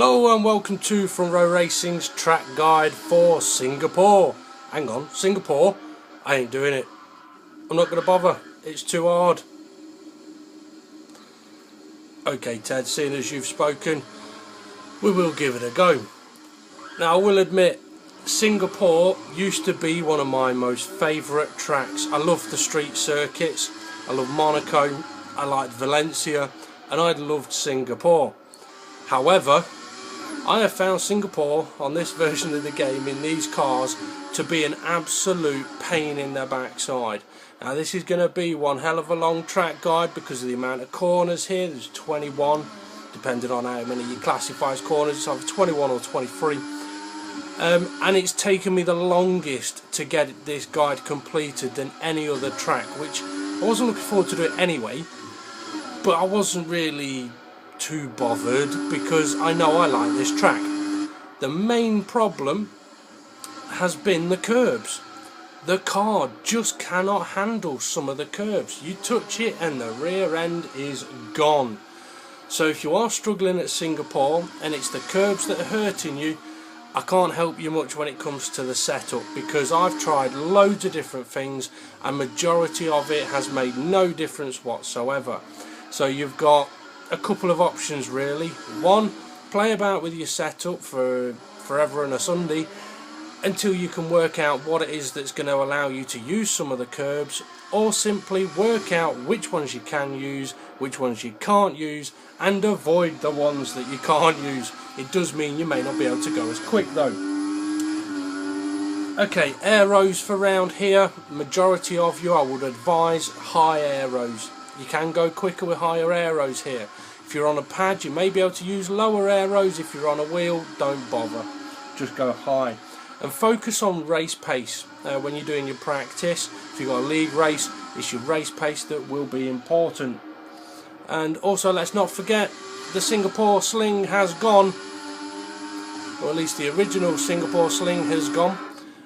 Hello and welcome to Front Row Racing's track guide for Singapore. Hang on, Singapore? I ain't doing it. I'm not going to bother. It's too hard. Okay Ted, seeing as you've spoken, we will give it a go. Now I will admit, Singapore used to be one of my most favourite tracks. I love the street circuits, I love Monaco, I liked Valencia, and I loved Singapore. However, I have found Singapore on this version of the game in these cars to be an absolute pain in the backside. Now this is going to be one hell of a long track guide because of the amount of corners here. There's 21, depending on how many you classify as corners. It's either 21 or 23. And it's taken me the longest to get this guide completed than any other track, which I wasn't looking forward to do it anyway, but I wasn't really too bothered because I know I like this track. The main problem has been the curbs. The car just cannot handle some of the curbs. You touch it and the rear end is gone. So if you are struggling at Singapore and it's the curbs that are hurting you, I can't help you much when it comes to the setup, because I've tried loads of different things and majority of it has made no difference whatsoever. So you've got a couple of options really. One, play about with your setup for forever and a Sunday until you can work out what it is that's going to allow you to use some of the curbs, or simply work out which ones you can use, which ones you can't use, and avoid the ones that you can't use. It does mean you may not be able to go as quick though. Okay, aeros for round here. Majority of you, I would advise high aeros. You can go quicker with higher aeros here. If you're on a pad, you may be able to use lower aeros. If you're on a wheel, don't bother. Just go high. And focus on race pace when you're doing your practice. If you've got a league race, it's your race pace that will be important. And also, let's not forget, the Singapore sling has gone. Or at least the original Singapore sling has gone.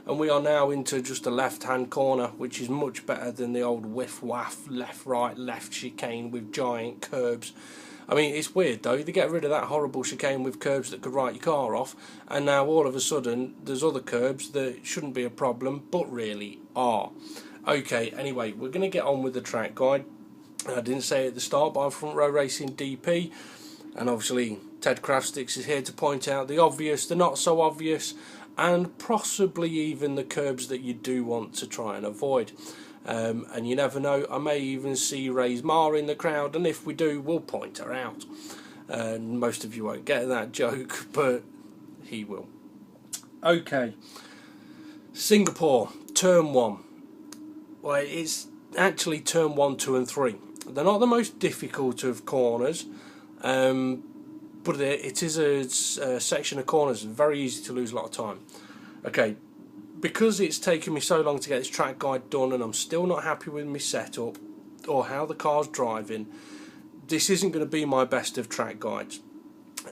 And we are now into just a left-hand corner, which is much better than the old whiff-waff, left-right, left chicane with giant curbs. I mean, it's weird though, they get rid of that horrible chicane with curbs that could write your car off, and now all of a sudden there's other curbs that shouldn't be a problem, but really are. Okay, anyway, we're going to get on with the track guide. I didn't say it at the start, but I'm Front Row Racing DP, and obviously Ted Craftsticks is here to point out the obvious, the not so obvious, and possibly even the curbs that you do want to try and avoid. And you never know, I may even see Ray's Ma in the crowd, and if we do, we'll point her out. Most of you won't get that joke, but he will. Okay, Singapore, turn 1. Well, it's actually turn 1, 2 and 3. They're not the most difficult of corners, but it is a section of corners, very easy to lose a lot of time. Okay, because it's taken me so long to get this track guide done and I'm still not happy with my setup or how the car's driving, this isn't going to be my best of track guides,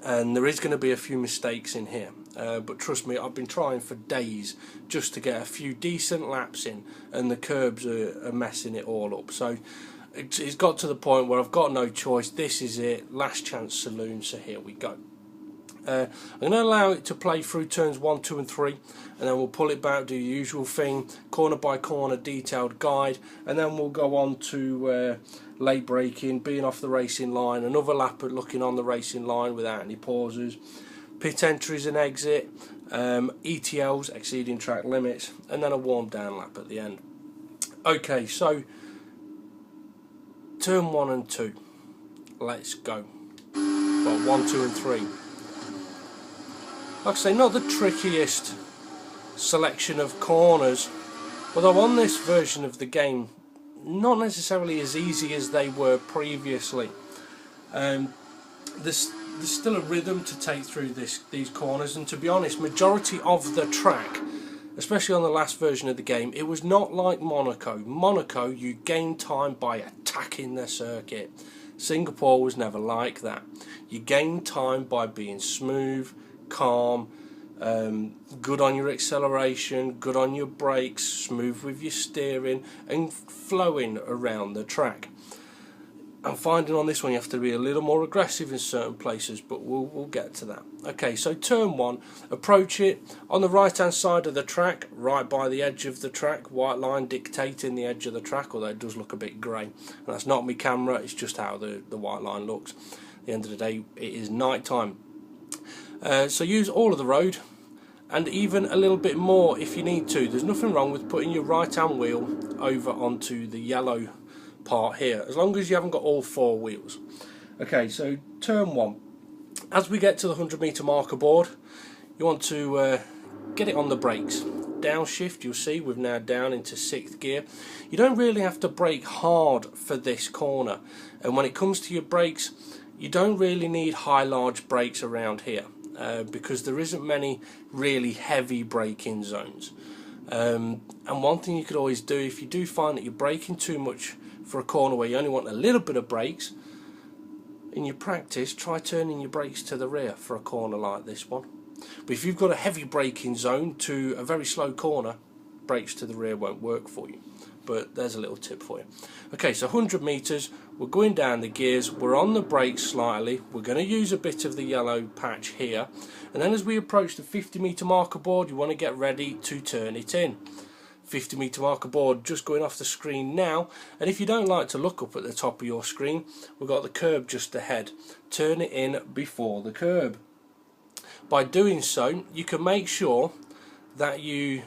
and there is going to be a few mistakes in here, but trust me, I've been trying for days just to get a few decent laps in, and the curbs are messing it all up. So it's got to the point where I've got no choice. This is it, last chance saloon, so here we go. I'm going to allow it to play through turns 1, 2 and 3, and then we'll pull it back, do the usual thing, corner by corner detailed guide, and then we'll go on to late braking, being off the racing line, another lap at looking on the racing line without any pauses, pit entries and exit, ETLs, exceeding track limits, and then a warm down lap at the end. Okay, so turn 1 and 2, let's go. Well, 1, 2 and 3. Like I say, not the trickiest selection of corners, although on this version of the game, not necessarily as easy as they were previously. There's still a rhythm to take through these corners, and to be honest, majority of the track, especially on the last version of the game, it was not like Monaco. Monaco, you gain time by attacking the circuit. Singapore was never like that. You gain time by being smooth, calm, good on your acceleration, good on your brakes, smooth with your steering, and flowing around the track. I'm finding on this one you have to be a little more aggressive in certain places, but we'll get to that. Okay, so turn one, approach it on the right hand side of the track, right by the edge of the track, white line dictating the edge of the track, although it does look a bit grey. And that's not my camera, it's just how the white line looks. At the end of the day, it is night time. So use all of the road, and even a little bit more if you need to. There's nothing wrong with putting your right hand wheel over onto the yellow part here, as long as you haven't got all four wheels. Okay, so turn one. As we get to the 100 meter marker board, you want to get it on the brakes. Downshift, you'll see we're now down into 6th gear. You don't really have to brake hard for this corner, and when it comes to your brakes, you don't really need high large brakes around here, because there isn't many really heavy braking zones. And one thing you could always do, if you do find that you're braking too much for a corner where you only want a little bit of brakes, in your practice try turning your brakes to the rear for a corner like this one. But if you've got a heavy braking zone to a very slow corner, brakes to the rear won't work for you. But there's a little tip for you. Okay, so 100 meters, we're going down the gears, we're on the brakes slightly, we're going to use a bit of the yellow patch here, and then as we approach the 50 meter marker board, you want to get ready to turn it in. 50 meter marker board just going off the screen now, and if you don't like to look up at the top of your screen, we've got the curb just ahead. Turn it in before the curb. By doing so, you can make sure that you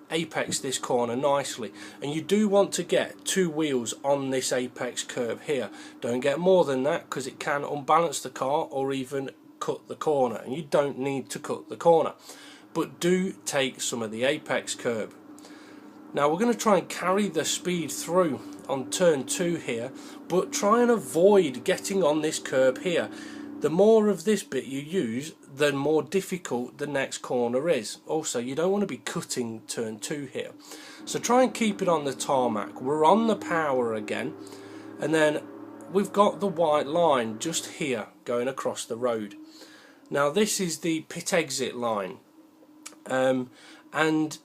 apex this corner nicely, and you do want to get 2 wheels on this apex curb here. Don't get more than that, because it can unbalance the car or even cut the corner, and you don't need to cut the corner, but do take some of the apex curb. Now we're going to try and carry the speed through on turn 2 here, but try and avoid getting on this curb here. The more of this bit you use, the more difficult the next corner is. Also, you don't want to be cutting turn 2 here. So try and keep it on the tarmac. We're on the power again, and then we've got the white line just here going across the road. Now this is the pit exit line, and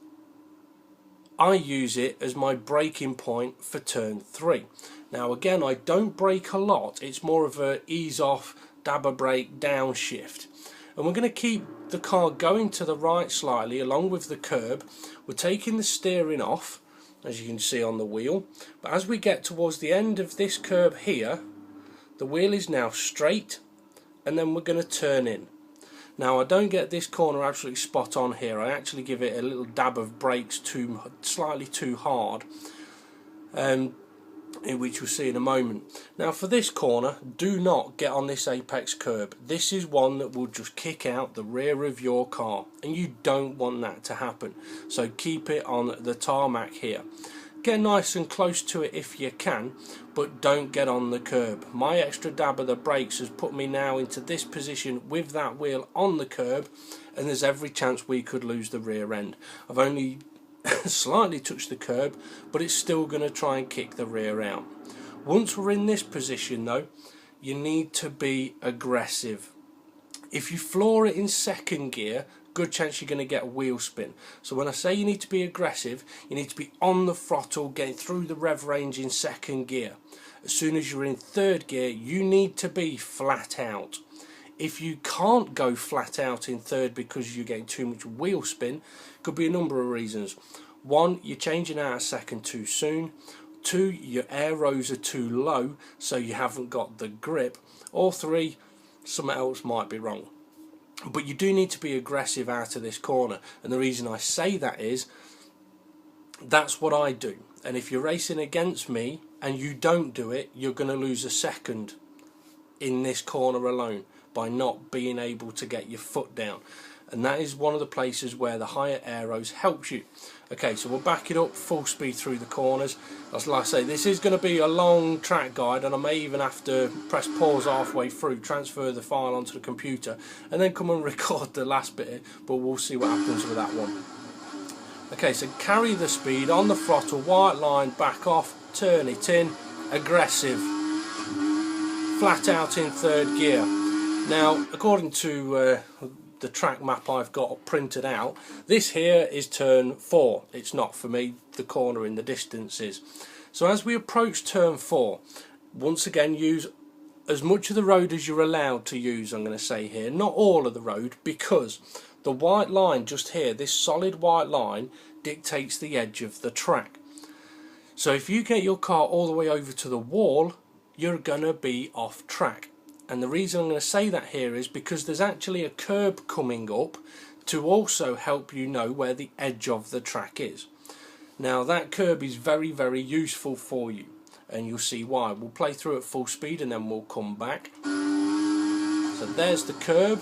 I use it as my braking point for turn 3. Now again, I don't brake a lot, it's more of a ease off, dab a brake, downshift. And we're going to keep the car going to the right slightly along with the curb. We're taking the steering off, as you can see on the wheel, but as we get towards the end of this curb here, the wheel is now straight, and then we're going to turn in. Now I don't get this corner absolutely spot on here, I actually give it a little dab of brakes slightly too hard, which we'll see in a moment. Now for this corner, do not get on this apex curb. This is one that will just kick out the rear of your car, and you don't want that to happen. So keep it on the tarmac here. Get nice and close to it if you can, but don't get on the curb. My extra dab of the brakes has put me now into this position with that wheel on the curb, and there's every chance we could lose the rear end. I've only slightly touched the curb, but it's still going to try and kick the rear out. Once we're in this position though, you need to be aggressive. If you floor it in 2nd gear, good chance you're going to get a wheel spin. So when I say you need to be aggressive, you need to be on the throttle, getting through the rev range in 2nd gear. As soon as you're in 3rd gear, you need to be flat out. If you can't go flat out in 3rd because you're getting too much wheel spin, could be a number of reasons. 1, you're changing out a 2nd too soon. 2, your aeros are too low, so you haven't got the grip. Or 3, something else might be wrong. But you do need to be aggressive out of this corner, and the reason I say that is that's what I do. And if you're racing against me and you don't do it, you're going to lose a 2nd in this corner alone by not being able to get your foot down. And that is one of the places where the higher aeros helps you. Okay, so we'll back it up full speed through the corners. As like I say, this is going to be a long track guide, and I may even have to press pause halfway through, transfer the file onto the computer, and then come and record the last bit, but we'll see what happens with that one. Okay, so carry the speed on the throttle, white line, back off, turn it in, aggressive, flat out in 3rd gear. Now, according to the track map I've got printed out, this here is turn 4. It's not for me, the corner in the distance is. So as we approach turn 4, Once again, use as much of the road as you're allowed to use, I'm going to say here, not all of the road, because the white line just here, this solid white line, dictates the edge of the track. So if you get your car all the way over to the wall, you're going to be off track. And the reason I'm going to say that here is because there's actually a curb coming up to also help you know where the edge of the track is. Now that curb is very, very useful for you, and you'll see why. We'll play through at full speed and then we'll come back. So there's the curb,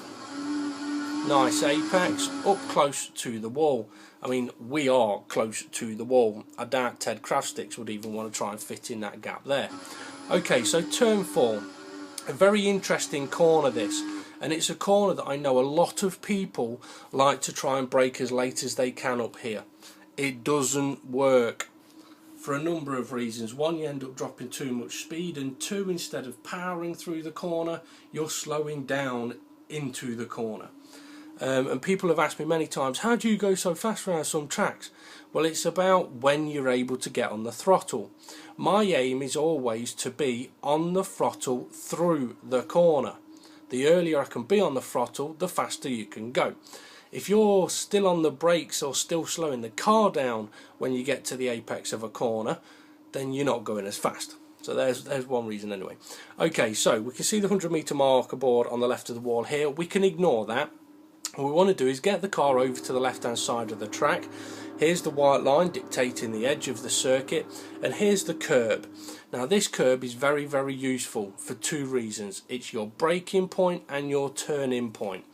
nice apex, up close to the wall. I mean, we are close to the wall. I doubt Ted Craftsticks would even want to try and fit in that gap there. Okay, so turn 4, a very interesting corner this, and it's a corner that I know a lot of people like to try and brake as late as they can up here. It doesn't work for a number of reasons. One, you end up dropping too much speed, and two, instead of powering through the corner, you're slowing down into the corner. And people have asked me many times, how do you go so fast around some tracks? Well, it's about when you're able to get on the throttle. My aim is always to be on the throttle through the corner. The earlier I can be on the throttle, the faster you can go. If you're still on the brakes or still slowing the car down when you get to the apex of a corner, then you're not going as fast. So there's one reason anyway. Okay, so we can see the 100-metre marker board on the left of the wall here. We can ignore that. What we want to do is get the car over to the left-hand side of the track. Here's the white line dictating the edge of the circuit, and here's the curb. Now this curb is very, very useful for two reasons. It's your braking point and your turning point.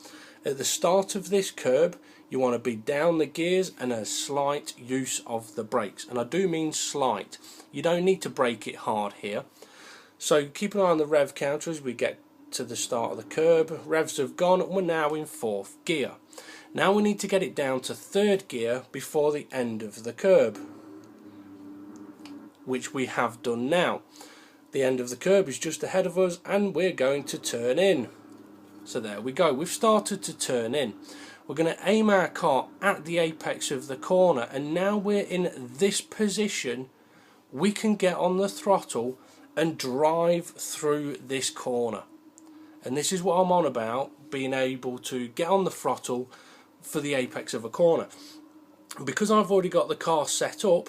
At the start of this curb, you want to be down the gears and a slight use of the brakes. And I do mean slight. You don't need to brake it hard here. So keep an eye on the rev counter as we get to the start of the curb. Revs have gone and we're now in 4th gear. Now we need to get it down to 3rd gear before the end of the curb, which we have done now. The end of the curb is just ahead of us and we're going to turn in. So there we go, we've started to turn in. We're going to aim our car at the apex of the corner, and now we're in this position, we can get on the throttle and drive through this corner. And this is what I'm on about, being able to get on the throttle for the apex of a corner. Because I've already got the car set up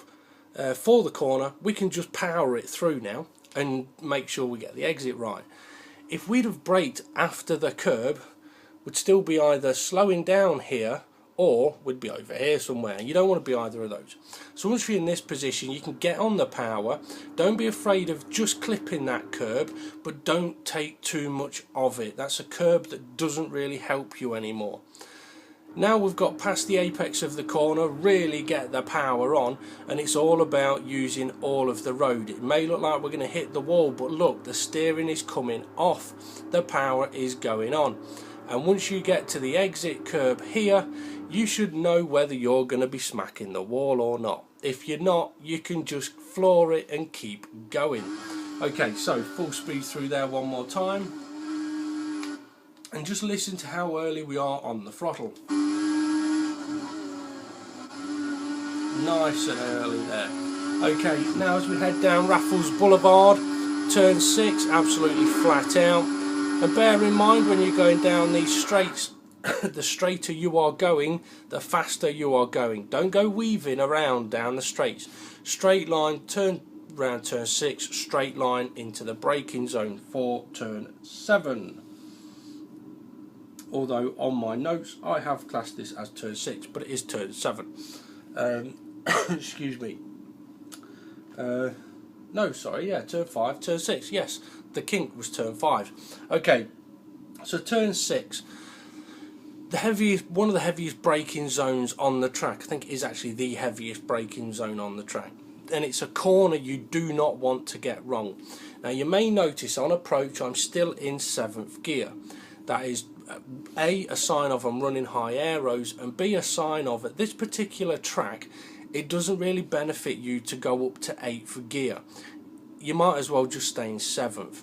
for the corner, we can just power it through now and make sure we get the exit right. If we'd have braked after the curb, we'd still be either slowing down here or we'd be over here somewhere. You don't want to be either of those. So once you're in this position, you can get on the power. Don't be afraid of just clipping that curb, but don't take too much of it. That's a curb that doesn't really help you anymore. Now we've got past the apex of the corner, really get the power on, and it's all about using all of the road. It may look like we're going to hit the wall, but look, the steering is coming off, the power is going on. And once you get to the exit curb here, you should know whether you're going to be smacking the wall or not. If you're not, you can just floor it and keep going. Okay, so full speed through there one more time. And just listen to how early we are on the throttle. Nice and early there. Okay, now as we head down Raffles Boulevard, turn 6, absolutely flat out. And bear in mind when you're going down these straights, the straighter you are going, the faster you are going. Don't go weaving around down the straights. Straight line, turn round turn 6, straight line into the braking zone for turn 7. Although on my notes I have classed this as turn 6, but it is turn 7. Excuse me. No, sorry, yeah, turn 5, turn 6, yes, the kink was turn 5. Okay, so turn 6, one of the heaviest braking zones on the track. I think it is actually the heaviest braking zone on the track. And it's a corner you do not want to get wrong. Now you may notice on approach I'm still in 7th gear. That is A, a sign of I'm running high aeros, and B, a sign of at this particular track it doesn't really benefit you to go up to 8th gear. You might as well just stay in 7th.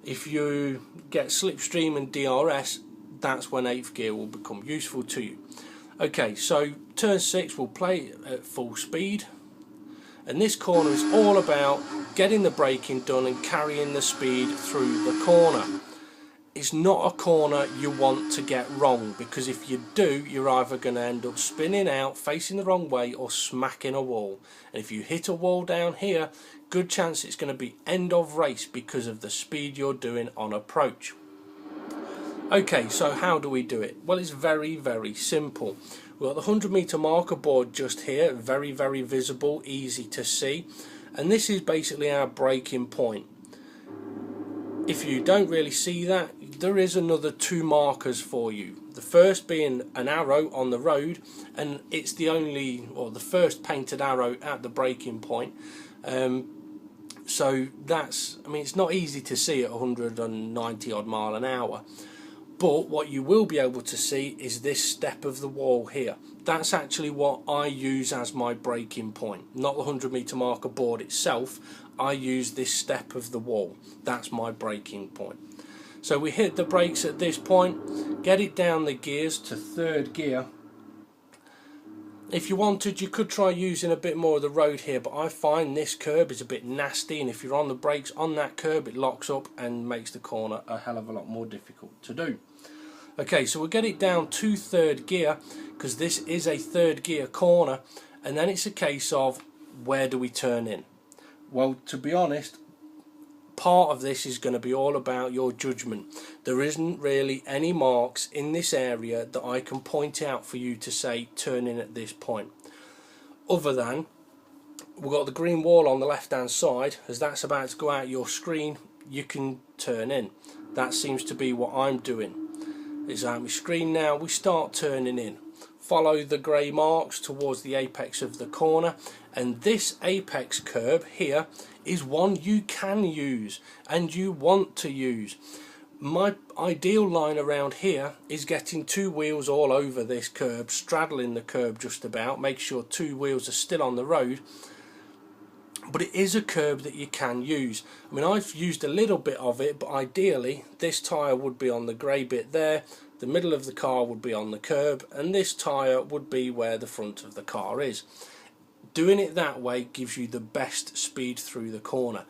If you get slipstream and DRS, that's when 8th gear will become useful to you. Okay, so turn 6 we'll play at full speed, and this corner is all about getting the braking done and carrying the speed through the corner. It's not a corner you want to get wrong, because if you do, you're either going to end up spinning out, facing the wrong way, or smacking a wall. And if you hit a wall down here, good chance it's going to be end of race because of the speed you're doing on approach. Okay, so how do we do it? Well, it's very, very simple. We've got the 100 meter marker board just here, very, very visible, easy to see. And this is basically our braking point. If you don't really see that, there is another 2 markers for you. The first being an arrow on the road, and it's the only, or the first painted arrow at the braking point. So that's, I mean, it's not easy to see at 190 odd mile an hour. But what you will be able to see is this step of the wall here. That's actually what I use as my braking point, not the 100 meter marker board itself. I use this step of the wall. That's my braking point. So we hit the brakes at this point, get it down the gears to 3rd gear. If you wanted, you could try using a bit more of the road here, but I find this curb is a bit nasty, and if you're on the brakes on that curb, it locks up and makes the corner a hell of a lot more difficult to do. Okay, so we'll get it down to 3rd gear, because this is a 3rd gear corner, and then it's a case of where do we turn in? Well, to be honest, part of this is going to be all about your judgment. There isn't really any marks in this area that I can point out for you to say turn in at this point, other than we've got the green wall on the left hand side. As that's about to go out your screen, you can turn in. That seems to be what I'm doing. It's out my screen now. We start turning in. Follow the grey marks towards the apex of the corner, and this apex curb here is one you can use and you want to use. My ideal line around here is getting 2 wheels all over this curb, straddling the curb just about, make sure 2 wheels are still on the road. But it is a curb that you can use. I mean, I've used a little bit of it, but ideally this tyre would be on the grey bit there, the middle of the car would be on the curb, and this tyre would be where the front of the car is. Doing it that way gives you the best speed through the corner,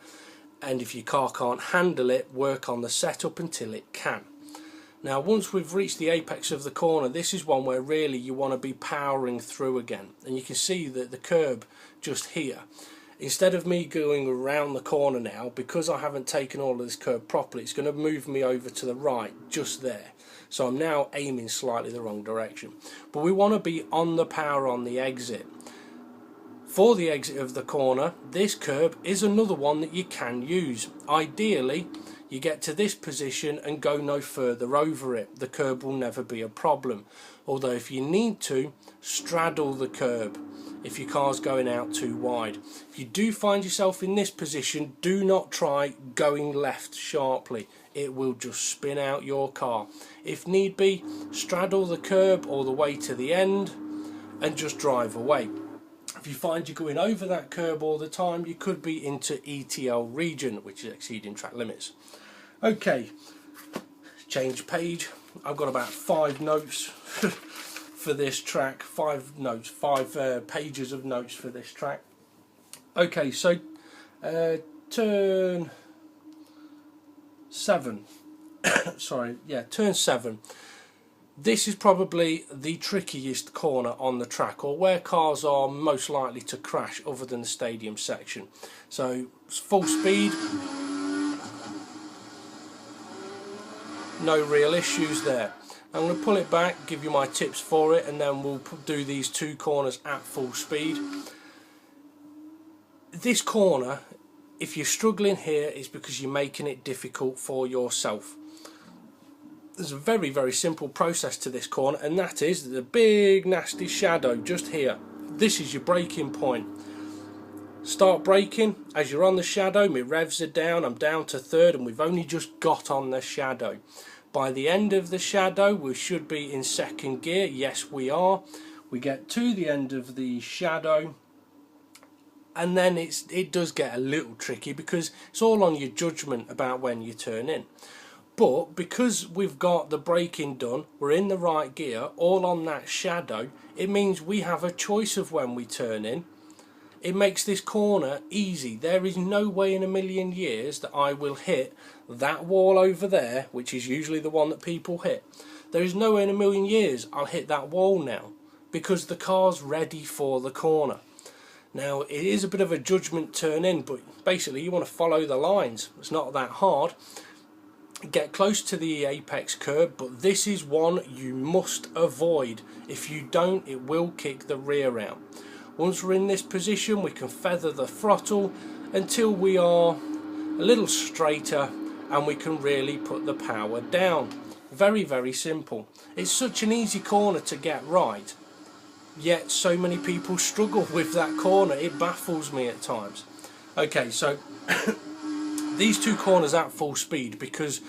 and if your car can't handle it, work on the setup until it can. Now, once we've reached the apex of the corner, this is one where really you want to be powering through again, and you can see that the curb just here, instead of me going around the corner now, because I haven't taken all of this curb properly, it's going to move me over to the right just there. So I'm now aiming slightly the wrong direction. But we want to be on the power on the exit. For the exit of the corner, this curb is another one that you can use. Ideally, you get to this position and go no further over it. The curb will never be a problem. Although if you need to, straddle the curb if your car's going out too wide. If you do find yourself in this position, do not try going left sharply. It will just spin out your car. If need be, straddle the curb all the way to the end and just drive away. If you find you're going over that curb all the time, you could be into ETL region, which is exceeding track limits. Okay, change page. I've got about 5 notes for this track. 5 pages of notes for this track. Okay, so turn 7. Sorry, yeah, turn 7. This is probably the trickiest corner on the track, or where cars are most likely to crash other than the stadium section. So full speed, no real issues there. I'm going to pull it back, give you my tips for it, and then we'll do these 2 corners at full speed. This corner, if you're struggling here, it's because you're making it difficult for yourself. There's a very, very simple process to this corner, and that is the big nasty shadow just here. This is your braking point. Start braking. As you're on the shadow, my revs are down, I'm down to 3rd, and we've only just got on the shadow. By the end of the shadow, we should be in 2nd gear. Yes, we are. We get to the end of the shadow, and then it does get a little tricky because it's all on your judgment about when you turn in. But because we've got the braking done, we're in the right gear, all on that shadow, it means we have a choice of when we turn in. It makes this corner easy. There is no way in a million years that I will hit that wall over there, which is usually the one that people hit. There is no way in a million years I'll hit that wall now, because the car's ready for the corner. Now it is a bit of a judgment turn in, but basically you want to follow the lines. It's not that hard. Get close to the apex curb, but this is one you must avoid. If you don't, it will kick the rear out. Once we're in this position, we can feather the throttle until we are a little straighter, and we can really put the power down. Very, very simple. It's such an easy corner to get right, yet so many people struggle with that corner. It baffles me at times. Okay, so these two corners at full speed, because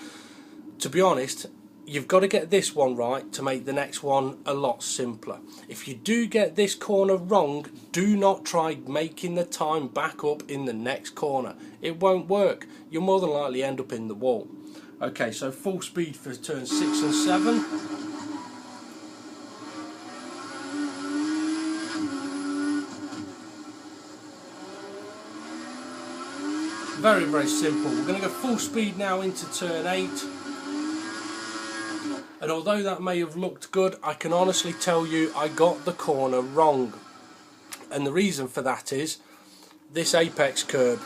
to be honest, you've got to get this one right to make the next one a lot simpler. If you do get this corner wrong, do not try making the time back up in the next corner. It won't work. You'll more than likely end up in the wall. Okay, so full speed for turns 6 and 7. Very, very simple. We're going to go full speed now into turn 8. And although that may have looked good, I can honestly tell you I got the corner wrong. And the reason for that is this apex curb.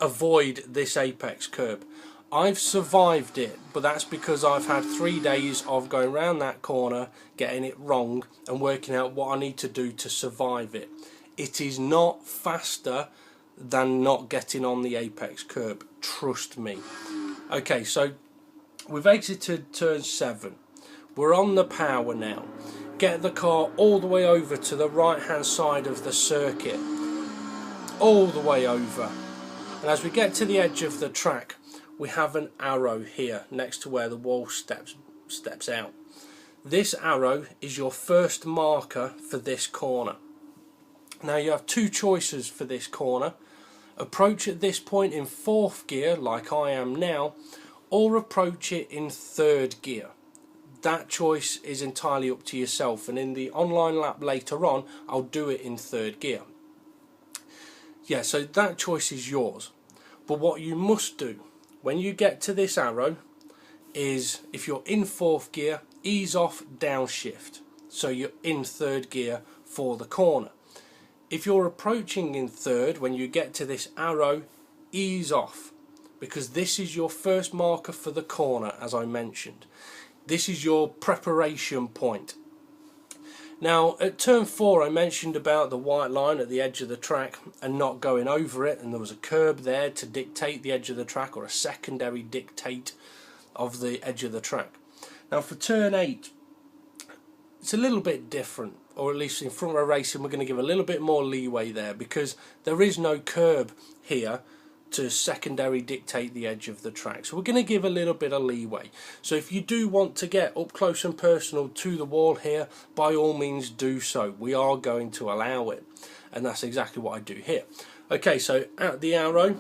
Avoid this apex curb. I've survived it, but that's because I've had 3 days of going around that corner, getting it wrong and working out what I need to do to survive it. It is not faster than not getting on the apex curb, trust me. Okay, so we've exited turn 7. We're on the power now. Get the car all the way over to the right hand side of the circuit, all the way over, and as we get to the edge of the track, we have an arrow here next to where the wall steps out. This arrow is your first marker for this corner. Now you have two choices for this corner. Approach at this point in 4th gear like I am now, or approach it in 3rd gear. That choice is entirely up to yourself, and in the online lap later on I'll do it in 3rd gear. Yeah, so that choice is yours. But what you must do when you get to this arrow is, if you're in 4th gear, ease off, downshift, so you're in 3rd gear for the corner. If you're approaching in 3rd, when you get to this arrow, ease off, because this is your first marker for the corner, as I mentioned. This is your preparation point. Now at turn 4 I mentioned about the white line at the edge of the track and not going over it, and there was a curb there to dictate the edge of the track, or a secondary dictate of the edge of the track. Now for turn 8 it's a little bit different, or at least in front row racing we're going to give a little bit more leeway there, because there is no curb here to secondary dictate the edge of the track. So we're going to give a little bit of leeway. So if you do want to get up close and personal to the wall here, by all means do so. We are going to allow it, and that's exactly what I do here. Okay, so at the arrow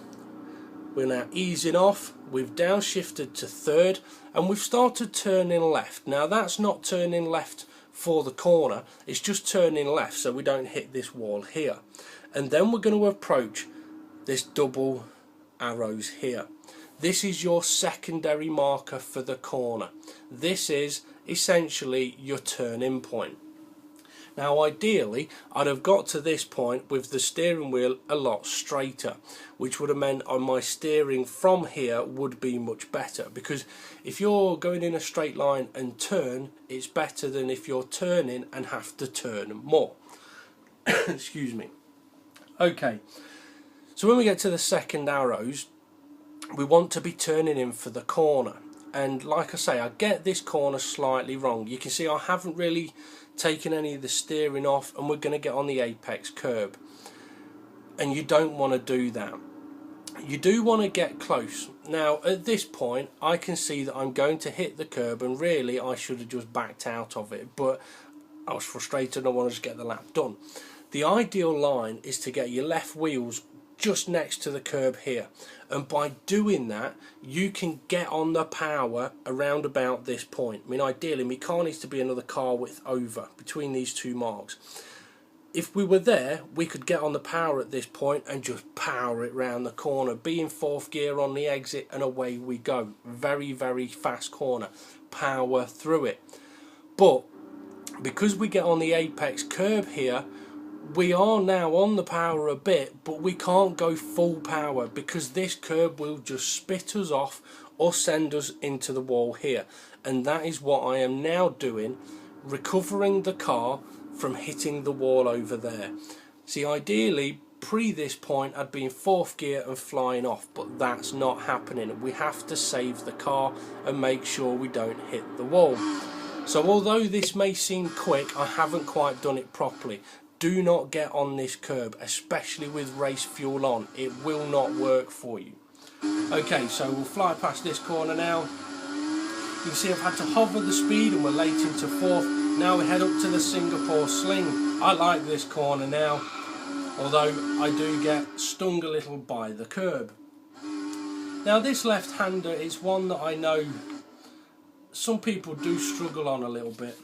we're now easing off. We've downshifted to 3rd and we've started turning left. Now that's not turning left for the corner, it's just turning left so we don't hit this wall here. And then we're going to approach this double arrows here. This is your secondary marker for the corner. This is essentially your turn-in point. Now ideally I'd have got to this point with the steering wheel a lot straighter, which would have meant on my steering from here would be much better, because if you're going in a straight line and turn, it's better than if you're turning and have to turn more. Excuse me. Okay, so when we get to the second arrows, we want to be turning in for the corner, and like I say, I get this corner slightly wrong. You can see I haven't really taken any of the steering off, and we're going to get on the apex curb, and you don't want to do that. You do want to get close. Now at this point I can see that I'm going to hit the curb, and really I should have just backed out of it, but I was frustrated and I wanted to get the lap done. The ideal line is to get your left wheels just next to the curb here, and by doing that you can get on the power around about this point. I mean, ideally my car needs to be another car width over between these two marks. if we were there, we could get on the power at this point and just power it round the corner, be in fourth gear on the exit, and away we go. Very, very fast corner, power through it. But because we get on the apex curb here, we are now on the power a bit, but we can't go full power because this curb will just spit us off or send us into the wall here. And that is what I am now doing, recovering the car from hitting the wall over there. See, ideally pre this point I'd be in fourth gear and flying off, but that's not happening. We have to save the car and make sure we don't hit the wall. So although this may seem quick, I haven't quite done it properly. Do not get on this curb, especially with race fuel on. It will not work for you. Okay, so we'll fly past this corner now. You can see I've had to hover the speed and we're late into fourth. Now we head up to the Singapore Sling. I like this corner now, although I do get stung a little by the curb. Now this left-hander is one that I know some people do struggle on a little bit,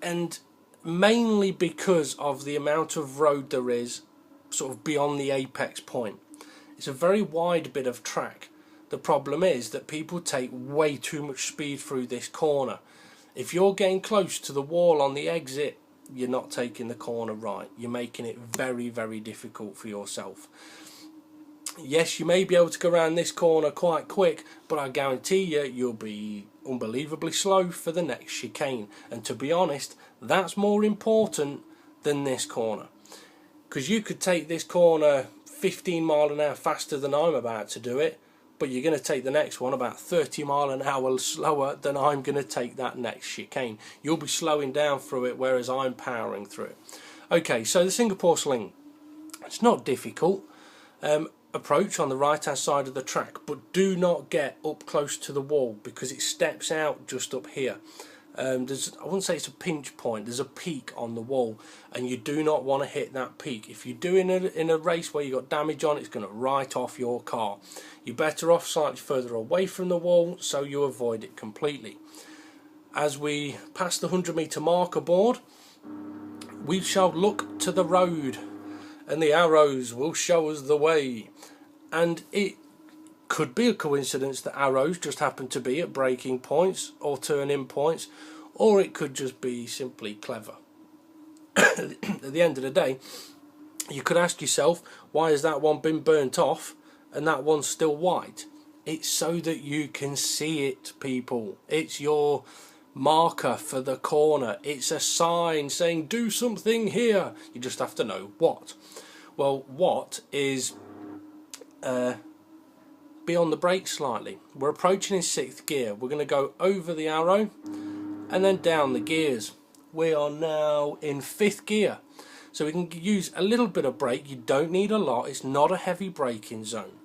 and mainly because of the amount of road there is sort of beyond the apex point. It's a very wide bit of track. The problem is that people take way too much speed through this corner. If you're getting close to the wall on the exit, you're not taking the corner right. You're making it very, very difficult for yourself. Yes, you may be able to go around this corner quite quick, but I guarantee you, you'll be unbelievably slow for the next chicane. And to be honest, that's more important than this corner. Because you could take this corner 15 mile an hour faster than I'm about to do it, but you're going to take the next one about 30 mile an hour slower than I'm going to take that next chicane. You'll be slowing down through it, whereas I'm powering through it. Okay, so the Singapore Sling. It's not difficult. Approach on the right hand side of the track, but do not get up close to the wall because it steps out just up here. I wouldn't say it's a pinch point, there's a peak on the wall, and you do not want to hit that peak. If you're doing it in a race where you got damage on, it's going to write off your car. You're better off slightly further away from the wall so you avoid it completely. As we pass the 100-meter marker board, we shall look to the road and the arrows will show us the way. And it could be a coincidence that arrows just happen to be at braking points or turn-in points, or it could just be simply clever. At the end of the day, you could ask yourself, why has that one been burnt off and that one's still white? It's so that you can see it, people. It's your marker for the corner. It's a sign saying do something here. You just have to know what. Well, what is be on the brake slightly. We're approaching in 6th gear. We're going to go over the arrow and then down the gears. We are now in 5th gear, so we can use a little bit of brake. You don't need a lot. It's not a heavy braking zone.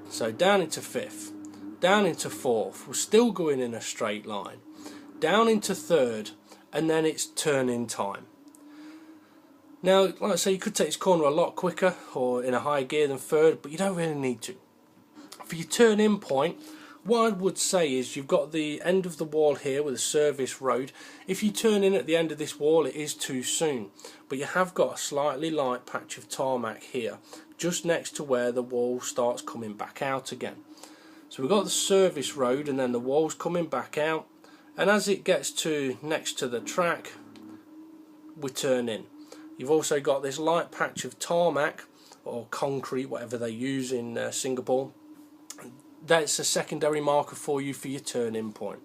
So down into 5th, down into 4th. We're still going in a straight line. Down into 3rd, and then it's turn-in time. Now, like I say, you could take this corner a lot quicker or in a higher gear than 3rd, but you don't really need to. For your turn-in point, what I would say is you've got the end of the wall here with a service road. If you turn in at the end of this wall, it is too soon, but you have got a slightly light patch of tarmac here, just next to where the wall starts coming back out again. So we've got the service road and then the wall's coming back out, and as it gets to next to the track, we turn in. You've also got this light patch of tarmac or concrete, whatever they use in Singapore. That's a secondary marker for you for your turn-in point.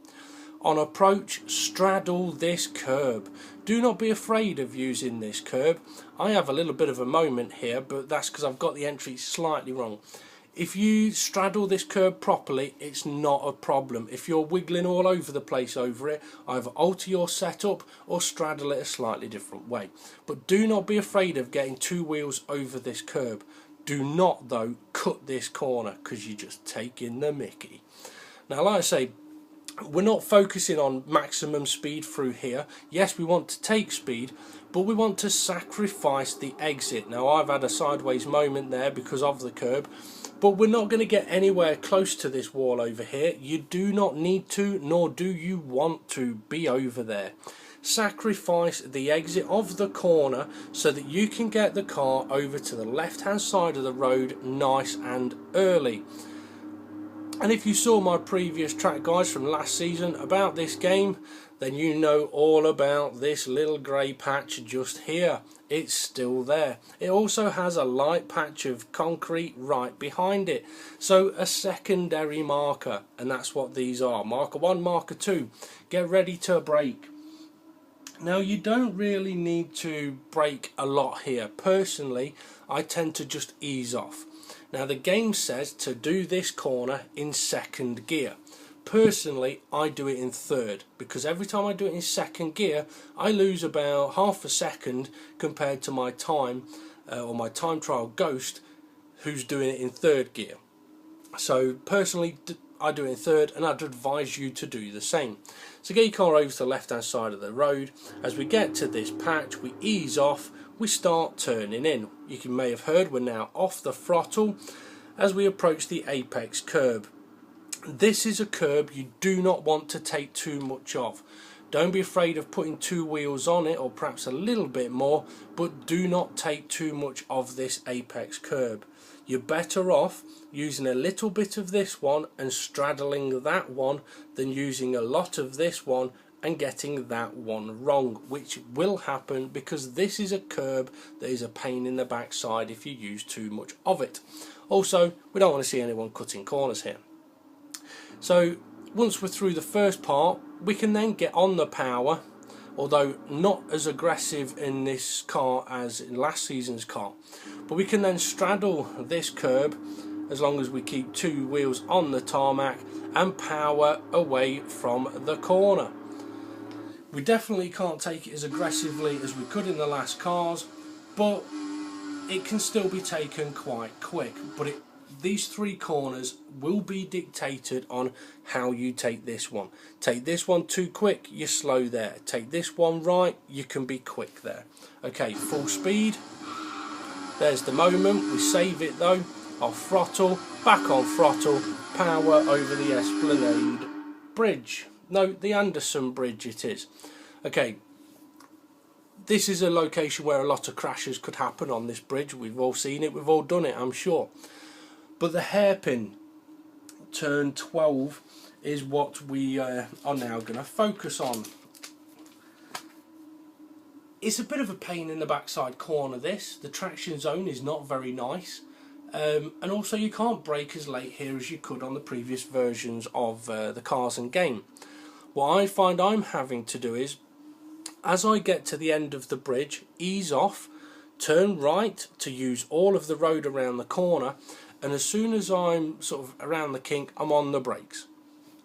On approach, straddle this curb. Do not be afraid of using this curb. I have a little bit of a moment here, but that's because I've got the entry slightly wrong. If you straddle this curb properly, it's not a problem. If you're wiggling all over the place over it, either alter your setup or straddle it a slightly different way. But do not be afraid of getting two wheels over this curb. Do not, though, cut this corner because you're just taking the mickey. Now, like I say, we're not focusing on maximum speed through here. Yes, we want to take speed, but we want to sacrifice the exit. Now, I've had a sideways moment there because of the curb, but we're not going to get anywhere close to this wall over here. You do not need to, nor do you want to be over there. sacrifice the exit of the corner so that you can get the car over to the left hand side of the road nice and early. And if you saw my previous track guides from last season about this game, then you know all about this little grey patch just here. It's still there. It also has a light patch of concrete right behind it, so a secondary marker, and that's what these are. Marker 1, marker 2. Get ready to brake. Now, you don't really need to brake a lot here. Personally, I tend to just ease off. Now, the game says to do this corner in second gear. Personally, I do it in third, because every time I do it in second gear, I lose about half a second compared to my time or my time trial Ghost, who's doing it in third gear. So personally, I do it in third, and I'd advise you to do the same. So get your car over to the left hand side of the road. As we get to this patch, we ease off, we start turning in. You may have heard we're now off the throttle as we approach the apex curb. This is a curb you do not want to take too much of. Don't be afraid of putting 2 wheels on it, or perhaps a little bit more, but do not take too much of this apex curb. You're better off using a little bit of this one and straddling that one than using a lot of this one and getting that one wrong, which will happen because this is a curb that is a pain in the backside if you use too much of it. Also, we don't want to see anyone cutting corners here. So once we're through the first part, we can then get on the power, although not as aggressive in this car as in last season's car. But we can then straddle this curb as long as we keep 2 wheels on the tarmac and power away from the corner. We definitely can't take it as aggressively as we could in the last cars, but it can still be taken quite quick. But these 3 corners will be dictated on how you take this one. Take this one too quick, you're slow there. Take this one right, you can be quick there. Okay, full speed. There's the moment. We save it though. Off throttle, back on throttle, power over the Esplanade Bridge. No, the Anderson Bridge it is. Okay, this is a location where a lot of crashes could happen on this bridge. We've all seen it, we've all done it, I'm sure. But the hairpin, turn 12, is what we are now going to focus on. It's a bit of a pain in the backside corner this. The traction zone is not very nice. And also you can't brake as late here as you could on the previous versions of the cars and game. What I find I'm having to do is, as I get to the end of the bridge, ease off, turn right to use all of the road around the corner, and as soon as I'm sort of around the kink, I'm on the brakes.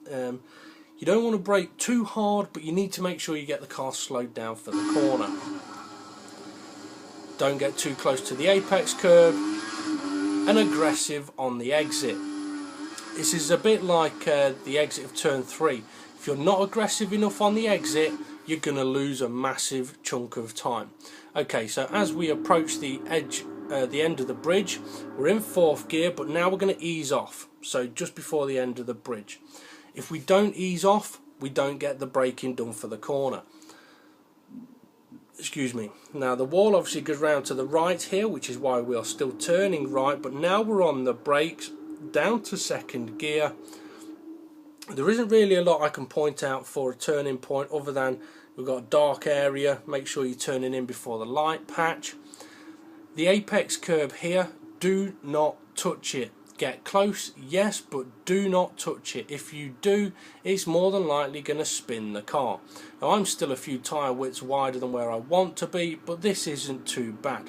You don't want to brake too hard, but you need to make sure you get the car slowed down for the corner. Don't get too close to the apex curb, and aggressive on the exit. This is a bit like the exit of turn 3. If you're not aggressive enough on the exit, you're going to lose a massive chunk of time. Okay, so as we approach the edge, the end of the bridge, we're in 4th gear, but now we're going to ease off. So just before the end of the bridge. If we don't ease off, we don't get the braking done for the corner. Excuse me. Now the wall obviously goes round to the right here, which is why we are still turning right, but now we're on the brakes, down to 2nd gear. There isn't really a lot I can point out for a turning point other than we've got a dark area. Make sure you're turning in before the light patch. The apex curb here, do not touch it. Get close, yes, but do not touch it. If you do, it's more than likely going to spin the car. Now I'm still a few tyre widths wider than where I want to be, but this isn't too bad.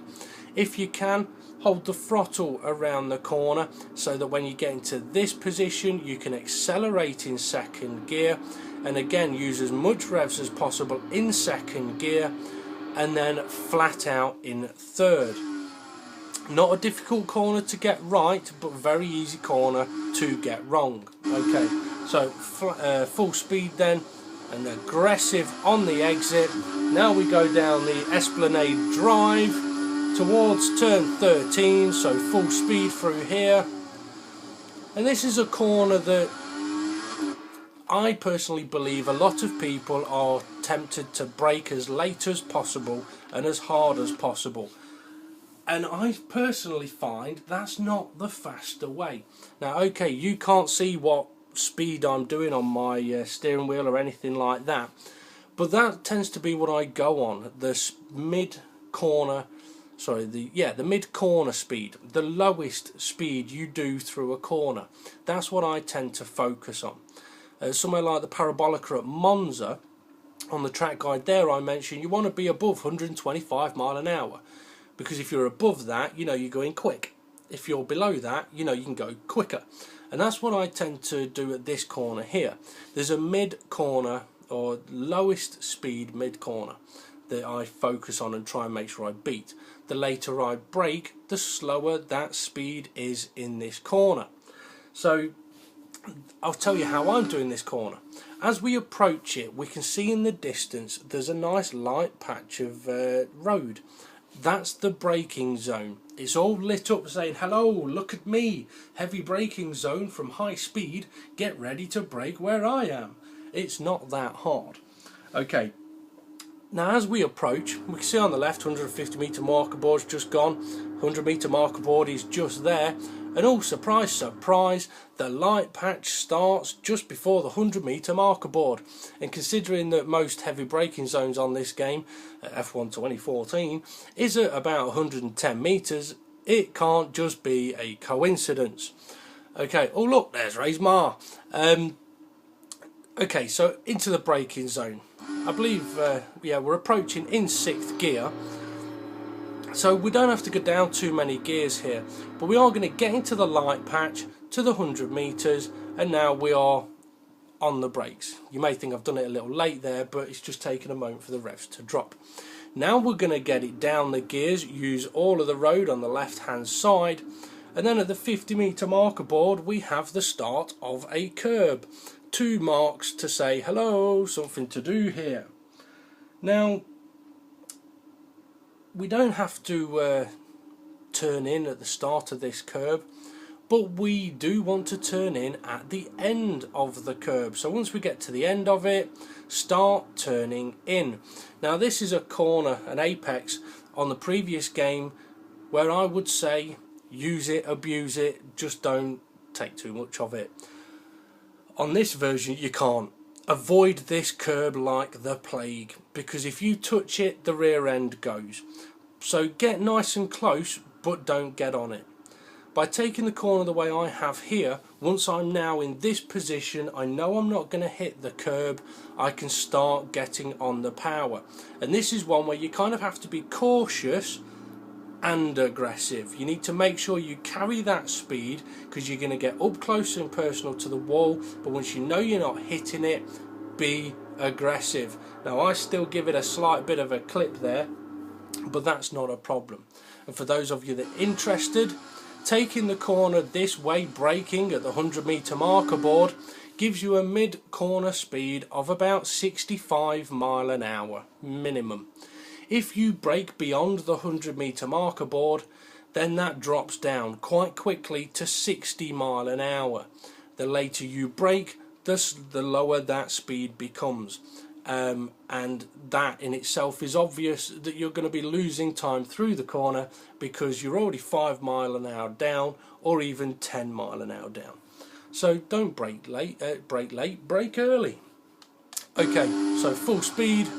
If you can, hold the throttle around the corner so that when you get into this position you can accelerate in 2nd gear, and again use as much revs as possible in 2nd gear, and then flat out in 3rd. Not a difficult corner to get right, but very easy corner to get wrong. Okay, so full speed then, and aggressive on the exit. Now we go down the Esplanade Drive towards turn 13, so full speed through here. And this is a corner that I personally believe a lot of people are tempted to brake as late as possible and as hard as possible. And I personally find that's not the faster way. Now, okay, you can't see what speed I'm doing on my steering wheel or anything like that, but that tends to be what I go on. The mid corner speed, the lowest speed you do through a corner. That's what I tend to focus on. Somewhere like the Parabolica at Monza, on the track guide there I mentioned you want to be above 125 mile an hour, because if you're above that, you know you're going quick. If you're below that, you know you can go quicker. And that's what I tend to do at this corner here. There's a mid corner, or lowest speed mid corner, that I focus on and try and make sure I beat. The later I brake, the slower that speed is in this corner. So I'll tell you how I'm doing this corner. As we approach it, we can see in the distance there's a nice light patch of road. That's the braking zone. It's all lit up saying, hello, look at me, heavy braking zone from high speed, get ready to brake where I am. It's not that hard. Okay, now as we approach, we can see on the left 150 metre marker board's just gone, 100 metre marker board is just there, and oh surprise surprise, the light patch starts just before the 100 metre marker board. And considering that most heavy braking zones on this game, F1 2014, is at about 110 metres, it can't just be a coincidence. Okay, oh look, there's Ray's Ma. Okay, so into the braking zone. I believe, we're approaching in 6th gear. So we don't have to go down too many gears here, but we are going to get into the light patch to the 100 metres, and now we are on the brakes. You may think I've done it a little late there, but it's just taken a moment for the revs to drop. Now we're going to get it down the gears, use all of the road on the left hand side, and then at the 50 metre marker board we have the start of a curb. 2 marks to say hello, something to do here. Now we don't have to turn in at the start of this curb, but we do want to turn in at the end of the curb. So once we get to the end of it, start turning in. Now this is a corner, an apex on the previous game, where I would say use it, abuse it, just don't take too much of it. On this version you can't. Avoid this curb like the plague, because if you touch it, the rear end goes. So get nice and close, but don't get on it. By taking the corner the way I have here, once I'm now in this position, I know I'm not going to hit the curb, I can start getting on the power. And this is one where you kind of have to be cautious and aggressive. You need to make sure you carry that speed, because you're going to get up close and personal to the wall, but once you know you're not hitting it, be aggressive. Now I still give it a slight bit of a clip there, but that's not a problem. And for those of you that are interested, taking the corner this way, braking at the 100 metre marker board, gives you a mid corner speed of about 65 mile an hour minimum. If you brake beyond the 100 metre marker board, then that drops down quite quickly to 60 mile an hour. The later you brake, the lower that speed becomes. And that in itself is obvious that you're going to be losing time through the corner, because you're already 5 mile an hour down, or even 10 mile an hour down. So don't brake late, brake early. Okay, so full speed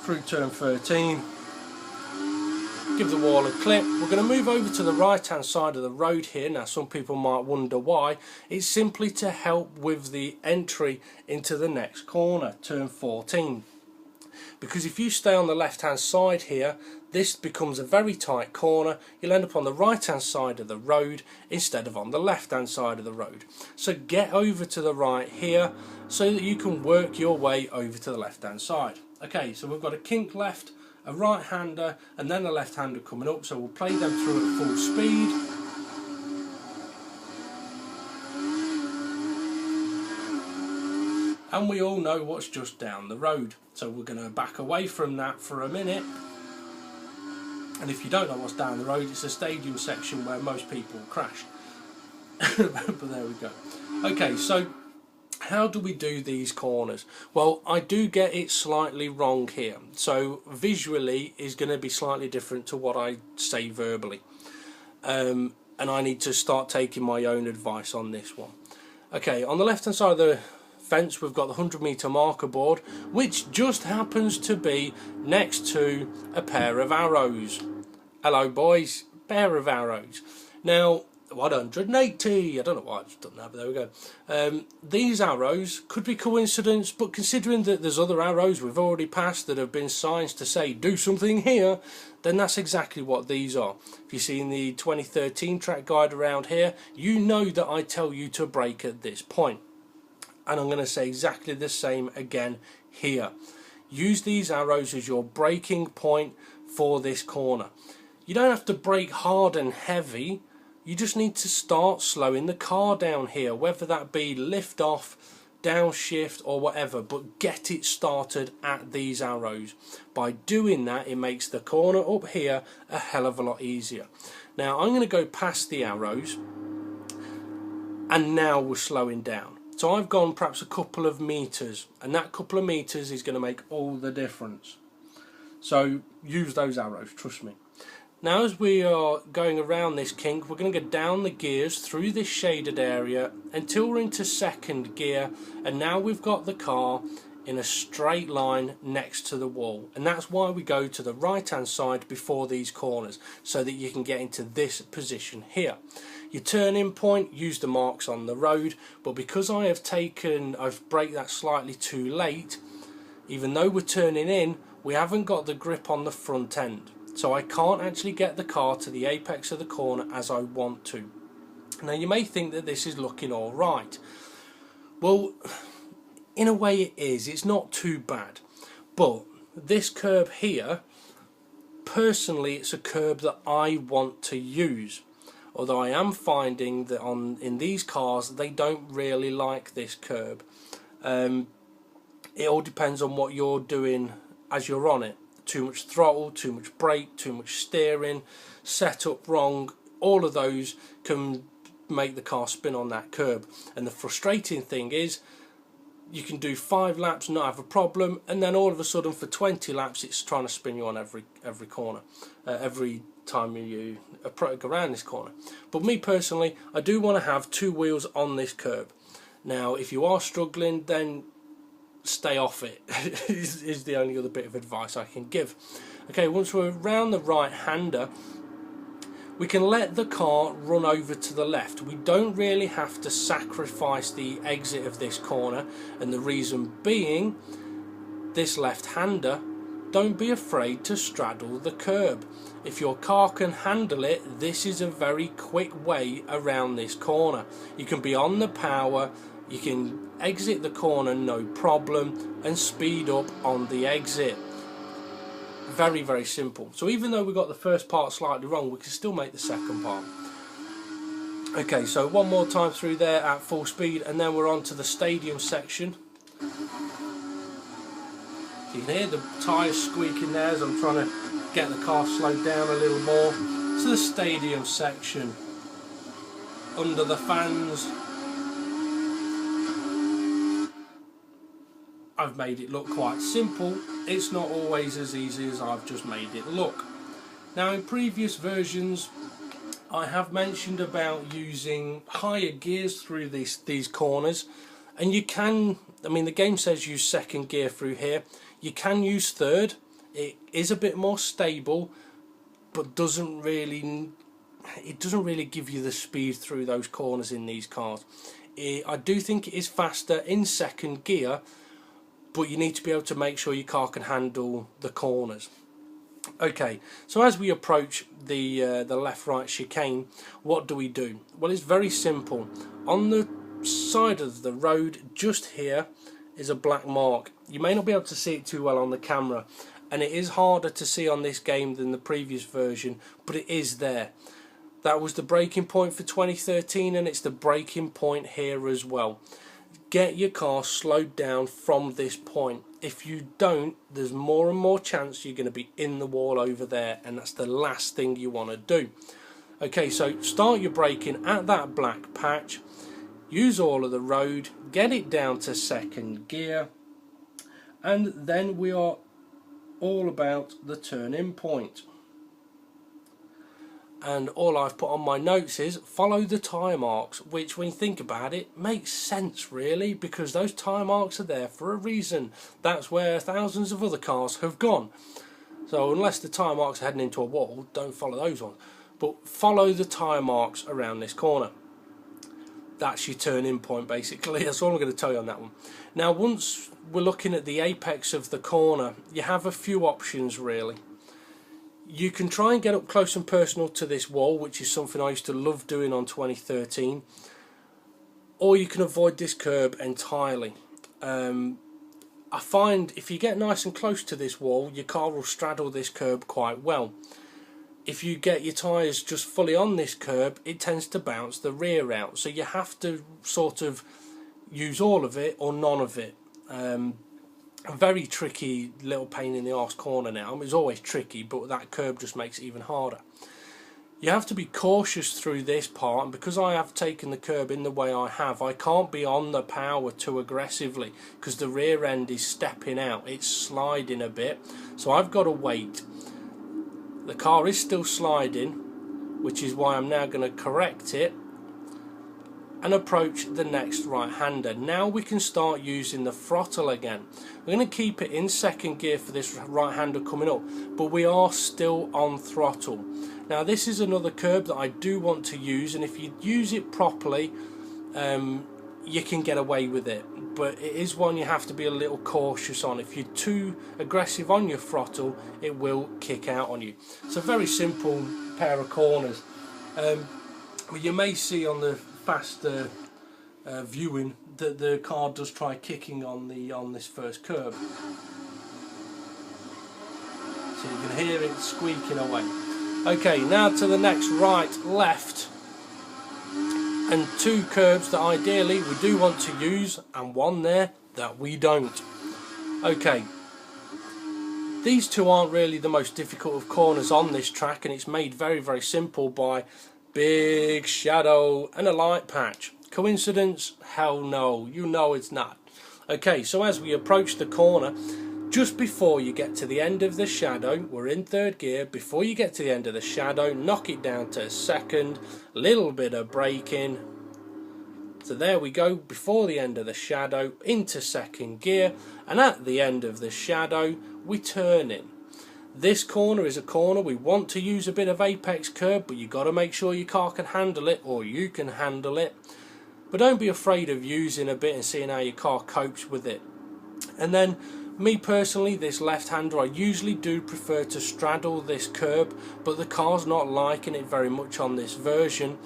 through turn 13, give the wall a clip. We're going to move over to the right hand side of the road here. Now some people might wonder why. It's simply to help with the entry into the next corner, turn 14. Because if you stay on the left hand side here, this becomes a very tight corner. You'll end up on the right hand side of the road instead of on the left hand side of the road. So get over to the right here so that you can work your way over to the left hand side. Okay, so we've got a kink left, a right hander, and then a left hander coming up, so we'll play them through at full speed. And we all know what's just down the road, so we're going to back away from that for a minute. And if you don't know what's down the road, it's a stadium section where most people crash. But there we go. Okay, so how do we do these corners? Well, I do get it slightly wrong here, so visually is going to be slightly different to what I say verbally, and I need to start taking my own advice on this one. Okay, on the left hand side of the fence we've got the 100-meter marker board, which just happens to be next to a pair of arrows. Hello boys, pair of arrows. Now 180, I don't know why I've just done that, but there we go. These arrows could be coincidence, but considering that there's other arrows we've already passed that have been signs to say do something here, then that's exactly what these are. If you've seen the 2013 track guide around here, you know that I tell you to brake at this point. And I'm going to say exactly the same again here. Use these arrows as your braking point for this corner. You don't have to brake hard and heavy. You just need to start slowing the car down here, whether that be lift off, downshift or whatever, but get it started at these arrows. By doing that, it makes the corner up here a hell of a lot easier. Now I'm going to go past the arrows, and now we're slowing down. So I've gone perhaps a couple of meters, and that couple of meters is going to make all the difference. So use those arrows, trust me. Now as we are going around this kink, we're going to go down the gears through this shaded area until we're into second gear, and now we've got the car in a straight line next to the wall, and that's why we go to the right hand side before these corners, so that you can get into this position here. Your turning point, use the marks on the road, but because I've braked that slightly too late, even though we're turning in, we haven't got the grip on the front end. So I can't actually get the car to the apex of the corner as I want to. Now you may think that this is looking alright. Well, in a way it is. It's not too bad. But this curb here, personally it's a curb that I want to use. Although I am finding that in these cars they don't really like this curb. It all depends on what you're doing as you're on it. Too much throttle, too much brake, too much steering, set up wrong, all of those can make the car spin on that curb. And the frustrating thing is you can do 5 laps, not have a problem, and then all of a sudden for 20 laps it's trying to spin you on every corner, every time you go around this corner. But me personally, I do want to have 2 wheels on this curb. Now if you are struggling, then stay off it is the only other bit of advice I can give. Okay, once we're around the right hander, we can let the car run over to the left. We don't really have to sacrifice the exit of this corner, and the reason being, this left hander, don't be afraid to straddle the curb. If your car can handle it, this is a very quick way around this corner. You can be on the power, you can exit the corner no problem, and speed up on the exit. Very, very simple. So even though we got the first part slightly wrong, we can still make the second part. Okay, so one more time through there at full speed, and then we're on to the stadium section. You can hear the tyres squeaking there as I'm trying to get the car slowed down a little more. To the stadium section. Under the fans. I've made it look quite simple. It's not always as easy as I've just made it look. Now in previous versions I have mentioned about using higher gears through these corners, and you can, I mean the game says use second gear through here. You can use third. It is a bit more stable, but doesn't really give you the speed through those corners in these cars. I do think it is faster in second gear, but you need to be able to make sure your car can handle the corners. Okay, so as we approach the left-right chicane, what do we do? Well, it's very simple. On the side of the road, just here, is a black mark. You may not be able to see it too well on the camera, and it is harder to see on this game than the previous version, but it is there. That was the braking point for 2013, and it's the braking point here as well. Get your car slowed down from this point. If you don't, there's more and more chance you're going to be in the wall over there, and that's the last thing you want to do. Okay, so start your braking at that black patch. use all of the road, get it down to second gear, and then we are all about the turning point. And all I've put on my notes is follow the tyre marks, which when you think about it makes sense really, because those tyre marks are there for a reason. That's where thousands of other cars have gone. So unless the tyre marks are heading into a wall, don't follow those ones, but follow the tyre marks around this corner. That's your turning point basically. That's all I'm going to tell you on that one. Now once we're looking at the apex of the corner, you have a few options really. You can try and get up close and personal to this wall, which is something I used to love doing on 2013, or you can avoid this curb entirely. I find if you get nice and close to this wall, your car will straddle this curb quite well. If you get your tyres just fully on this curb, it tends to bounce the rear out, so you have to sort of use all of it or none of it. A very tricky little pain in the arse corner now. I mean, it's always tricky, but that curb just makes it even harder. You have to be cautious through this part, and because I have taken the curb in the way I have, I can't be on the power too aggressively because the rear end is stepping out, it's sliding a bit, so I've got to wait. The car is still sliding, which is why I'm now going to correct it and approach the next right-hander. Now we can start using the throttle again. We're going to keep it in second gear for this right-hander coming up, but we are still on throttle. Now this is another curb that I do want to use, and if you use it properly, you can get away with it, but it is one you have to be a little cautious on. If you're too aggressive on your throttle, it will kick out on you. It's a very simple pair of corners. But you may see on the faster viewing that the car does try kicking on this first curb, so you can hear it squeaking away. Okay, now to the next right, left, and two curbs that ideally we do want to use, and one there that we don't. Okay, these two aren't really the most difficult of corners on this track, and it's made very, very simple by big shadow and a light patch. Coincidence? Hell no, you know it's not. Okay, so as we approach the corner, just before you get to the end of the shadow, we're in third gear, before you get to the end of the shadow, knock it down to second, little bit of braking. So there we go, before the end of the shadow, into second gear, and at the end of the shadow, we turn in. This corner is a corner we want to use a bit of apex curb, but you've got to make sure your car can handle it, or you can handle it. But don't be afraid of using a bit and seeing how your car copes with it. And then, me personally, this left-hander, I usually do prefer to straddle this curb, but the car's not liking it very much on this version.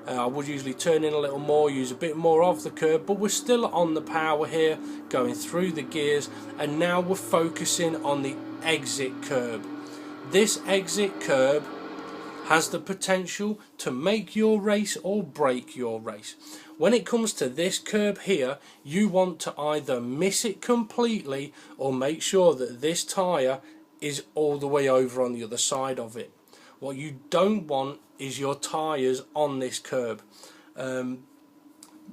I would usually turn in a little more, use a bit more of the curb, but we're still on the power here, going through the gears, and now we're focusing on the exit curb. This exit curb has the potential to make your race or break your race. When it comes to this curb here, you want to either miss it completely or make sure that this tyre is all the way over on the other side of it. What you don't want is your tyres on this curb,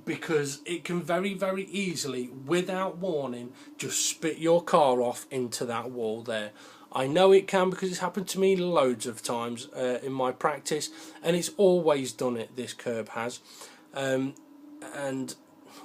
because it can very, very easily, without warning, just spit your car off into that wall there. I know it can because it's happened to me loads of times in my practice, and it's always done it, this curb has. And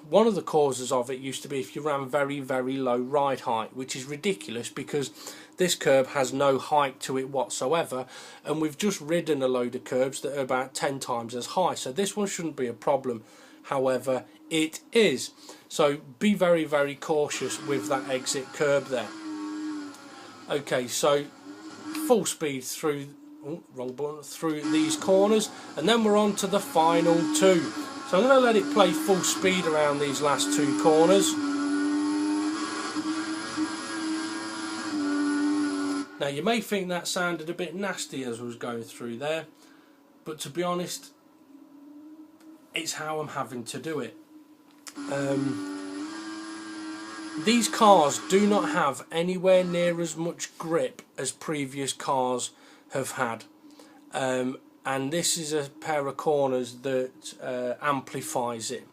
one of the causes of it used to be if you ran very, very low ride height, which is ridiculous because this curb has no height to it whatsoever, and we've just ridden a load of curbs that are about 10 times as high, so this one shouldn't be a problem. However, it is, so be very, very cautious with that exit curb there. Okay, so full speed through, wrong button, through these corners, and then we're on to the final two. So I'm going to let it play full speed around these last two corners. Now you may think that sounded a bit nasty as I was going through there, but to be honest, it's how I'm having to do it. These cars do not have anywhere near as much grip as previous cars have had. And this is a pair of corners that amplifies it.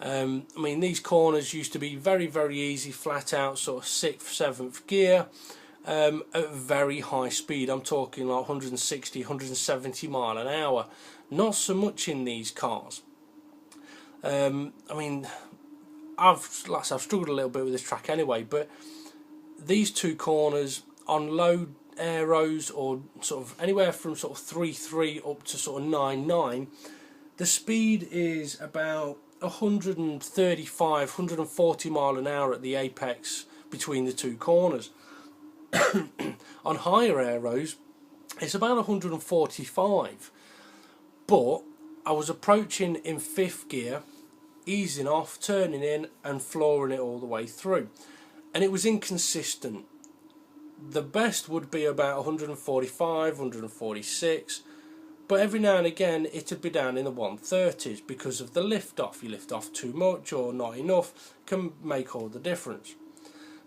I mean, these corners used to be very, very easy, flat out, sort of 6th, 7th gear, at very high speed. I'm talking like 160, 170 mile an hour. Not so much in these cars. I mean, I've struggled a little bit with this track anyway, but these two corners on low aeros, or sort of anywhere from sort of 3.3 up to sort of 9.9, the speed is about 135, 140 mile an hour at the apex between the two corners. On higher aeros, it's about 145. But I was approaching in 5th gear, easing off, turning in and flooring it all the way through, and it was inconsistent. The best would be about 145, 146, but every now and again it'd be down in the 130s because of the lift off. You lift off too much or not enough can make all the difference.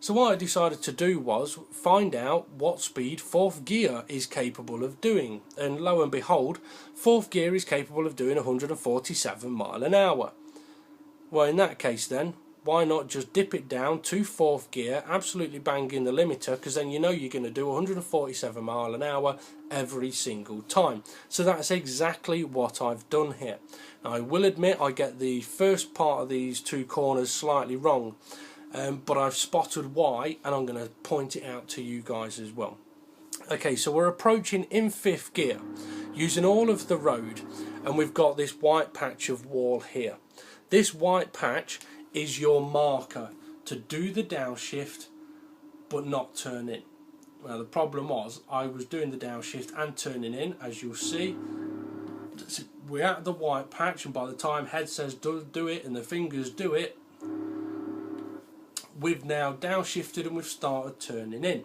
So what I decided to do was find out what speed 4th gear is capable of doing, and lo and behold, 4th gear is capable of doing 147 mile an hour. Well, in that case then, why not just dip it down to 4th gear, absolutely bang in the limiter, because then you know you're going to do 147 mile an hour every single time. So that's exactly what I've done here. Now, I will admit I get the first part of these two corners slightly wrong, but I've spotted why, and I'm going to point it out to you guys as well. Okay, so we're approaching in 5th gear, using all of the road, and we've got this white patch of wall here. This white patch is your marker to do the downshift but not turn in. Now the problem was I was doing the downshift and turning in, as you'll see. We're at the white patch, and by the time head says do it and the fingers do it, we've now downshifted and we've started turning in.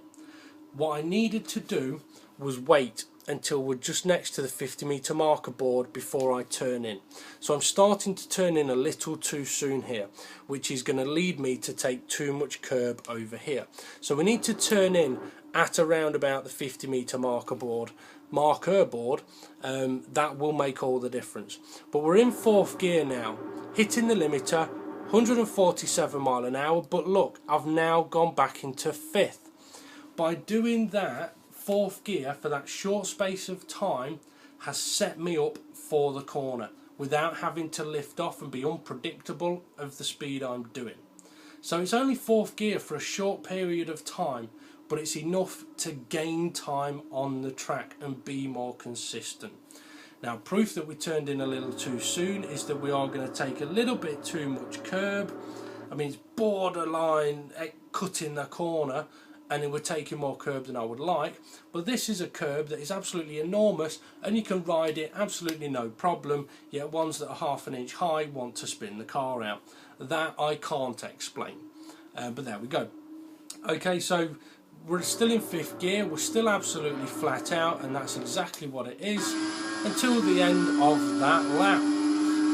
What I needed to do was wait until we're just next to the 50 metre marker board before I turn in. So I'm starting to turn in a little too soon here, which is going to lead me to take too much curb over here. So we need to turn in at around about the 50 metre marker board, that will make all the difference. But we're in 4th gear now, hitting the limiter, 147 mile an hour, but look, I've now gone back into 5th. By doing that, 4th gear for that short space of time has set me up for the corner without having to lift off and be unpredictable of the speed I'm doing. So it's only 4th gear for a short period of time, but it's enough to gain time on the track and be more consistent. Now, proof that we turned in a little too soon is that we are going to take a little bit too much curb. I mean, it's borderline cutting the corner, and we're taking more curb than I would like, but this is a curb that is absolutely enormous and you can ride it absolutely no problem, yet ones that are half an inch high want to spin the car out. That I can't explain, but there we go. Okay, so we're still in 5th gear, we're still absolutely flat out, and that's exactly what it is until the end of that lap.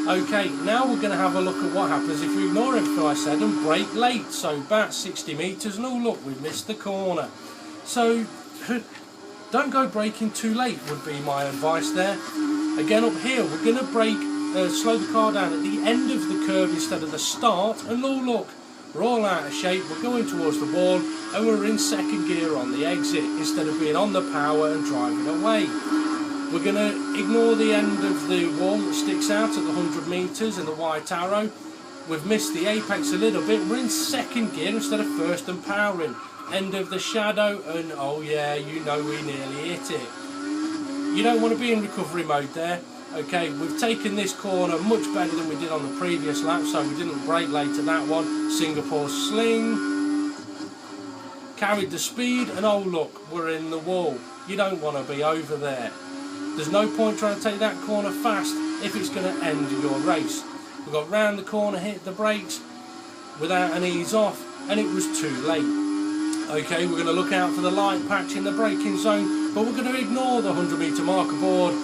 Okay, now we're going to have a look at what happens if we ignore everything I said and brake late. So about 60 metres, and oh look, we've missed the corner. So don't go braking too late would be my advice there. Again, up here we're going to brake, slow the car down at the end of the curve instead of the start, and oh look, we're all out of shape, we're going towards the wall, and we're in 2nd gear on the exit instead of being on the power and driving away. We're going to ignore the end of the wall that sticks out at the 100 metres and the white arrow. We've missed the apex a little bit. We're in 2nd gear instead of 1st and powering. End of the shadow, and oh yeah, you know we nearly hit it. You don't want to be in recovery mode there. Okay, we've taken this corner much better than we did on the previous lap, so we didn't brake late to that one. Singapore sling. Carried the speed, and oh look, we're in the wall. You don't want to be over there. There's no point trying to take that corner fast if it's going to end your race. We got round the corner, hit the brakes without an ease off, and it was too late. Okay, we're going to look out for the light patch in the braking zone, but we're going to ignore the 100 metre marker board,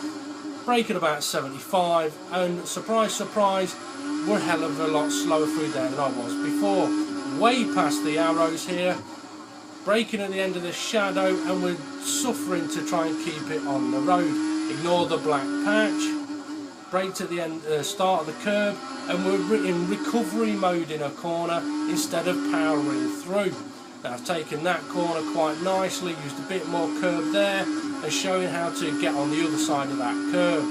brake at about 75, and surprise, surprise, we're a hell of a lot slower through there than I was before. Way past the arrows here, braking at the end of the shadow, and we're suffering to try and keep it on the road. Ignore the black patch, braked at the start of the curb, and we're in recovery mode in a corner instead of powering through. Now I've taken that corner quite nicely, used a bit more curb there, and showing how to get on the other side of that curb.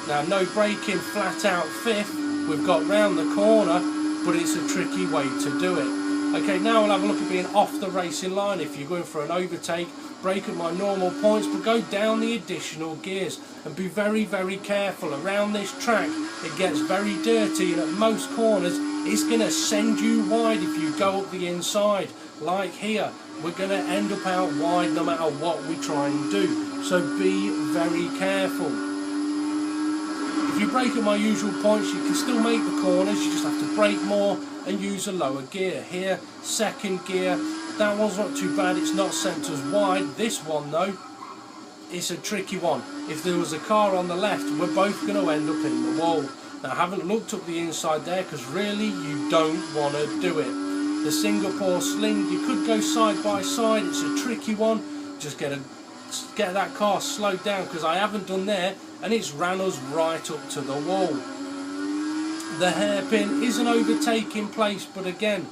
Now no braking, flat out fifth, we've got round the corner, but it's a tricky way to do it. Okay, now we'll have a look at being off the racing line. If you're going for an overtake, brake at my normal points, but go down the additional gears and be very, very careful. Around this track, it gets very dirty, and at most corners, it's going to send you wide if you go up the inside. Like here, we're going to end up out wide no matter what we try and do. So be very careful. If you brake at my usual points, you can still make the corners, you just have to brake more and use a lower gear. Here, second gear, that one's not too bad, it's not sent us wide. This one though, it's a tricky one. If there was a car on the left, we're both going to end up in the wall. Now I haven't looked up the inside there because really you don't want to do it. The Singapore Sling, you could go side by side, it's a tricky one. Just get that car slowed down, because I haven't done there and it's ran us right up to the wall. The hairpin is an overtaking place, but again,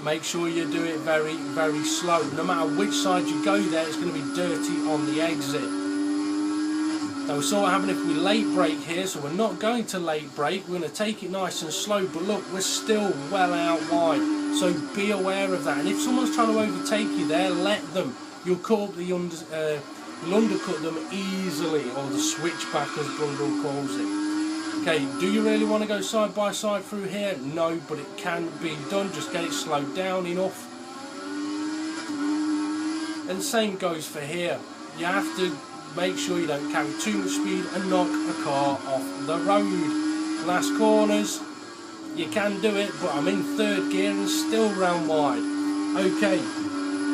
make sure you do it very, very slow. No matter which side you go there, it's going to be dirty on the exit. Now we saw what happened if we late brake here, so we're not going to late brake, we're going to take it nice and slow, but look, we're still well out wide, so be aware of that. And if someone's trying to overtake you there, let them. You'll undercut them easily, or the switchback as Brundle calls it. Okay, do you really want to go side by side through here? No, but it can be done, just get it slowed down enough. And the same goes for here. You have to make sure you don't carry too much speed and knock a car off the road. Last corners, you can do it, but I'm in third gear and still ran wide. Okay,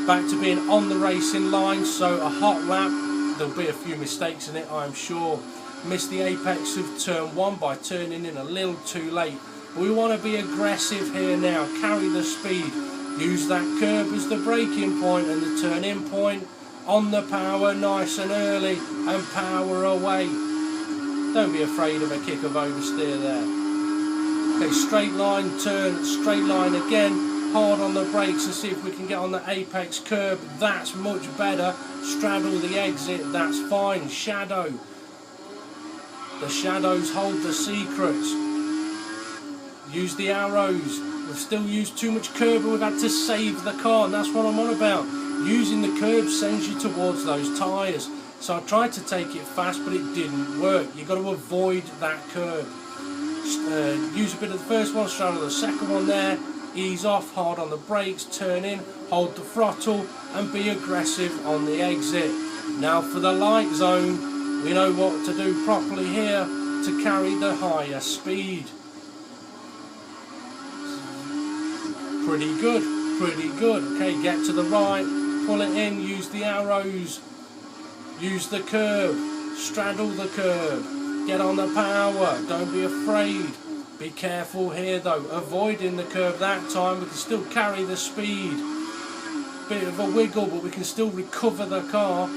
back to being on the racing line, so a hot lap, there'll be a few mistakes in it, I'm sure. Missed the apex of turn 1 by turning in a little too late. We want to be aggressive here now, carry the speed, use that curb as the braking point and the turn in point, on the power nice and early, and power away. Don't be afraid of a kick of oversteer there. Okay, straight line, turn, straight line again, hard on the brakes and see if we can get on the apex curb. That's much better. Straddle the exit, that's fine. Shadow. The shadows hold the secrets. Use the arrows. We've still used too much curb and we've had to save the car, and that's what I'm on about. Using the curb sends you towards those tyres. So I tried to take it fast, but it didn't work. You've got to avoid that curb. Use a bit of the first one, straddle the second one there, ease off, hard on the brakes, turn in, hold the throttle and be aggressive on the exit. Now for the light zone, we know what to do properly here to carry the higher speed. Pretty good, pretty good. Okay, get to the right, pull it in, use the arrows, use the curb, straddle the curb, get on the power, don't be afraid. Be careful here though, avoiding the curb that time. We can still carry the speed. Bit of a wiggle, but we can still recover the car.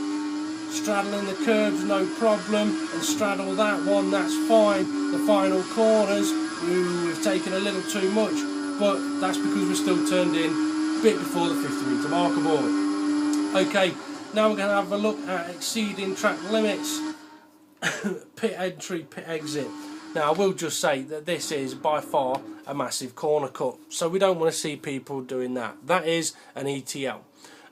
Straddling the curbs, no problem, and straddle that one, that's fine. The final corners, we've taken a little too much, but that's because we're still turned in a bit before the 50 metre marker board. Okay, now we're going to have a look at exceeding track limits. Pit entry, pit exit. Now I will just say that this is by far a massive corner cut, so we don't want to see people doing that. That is an ETL.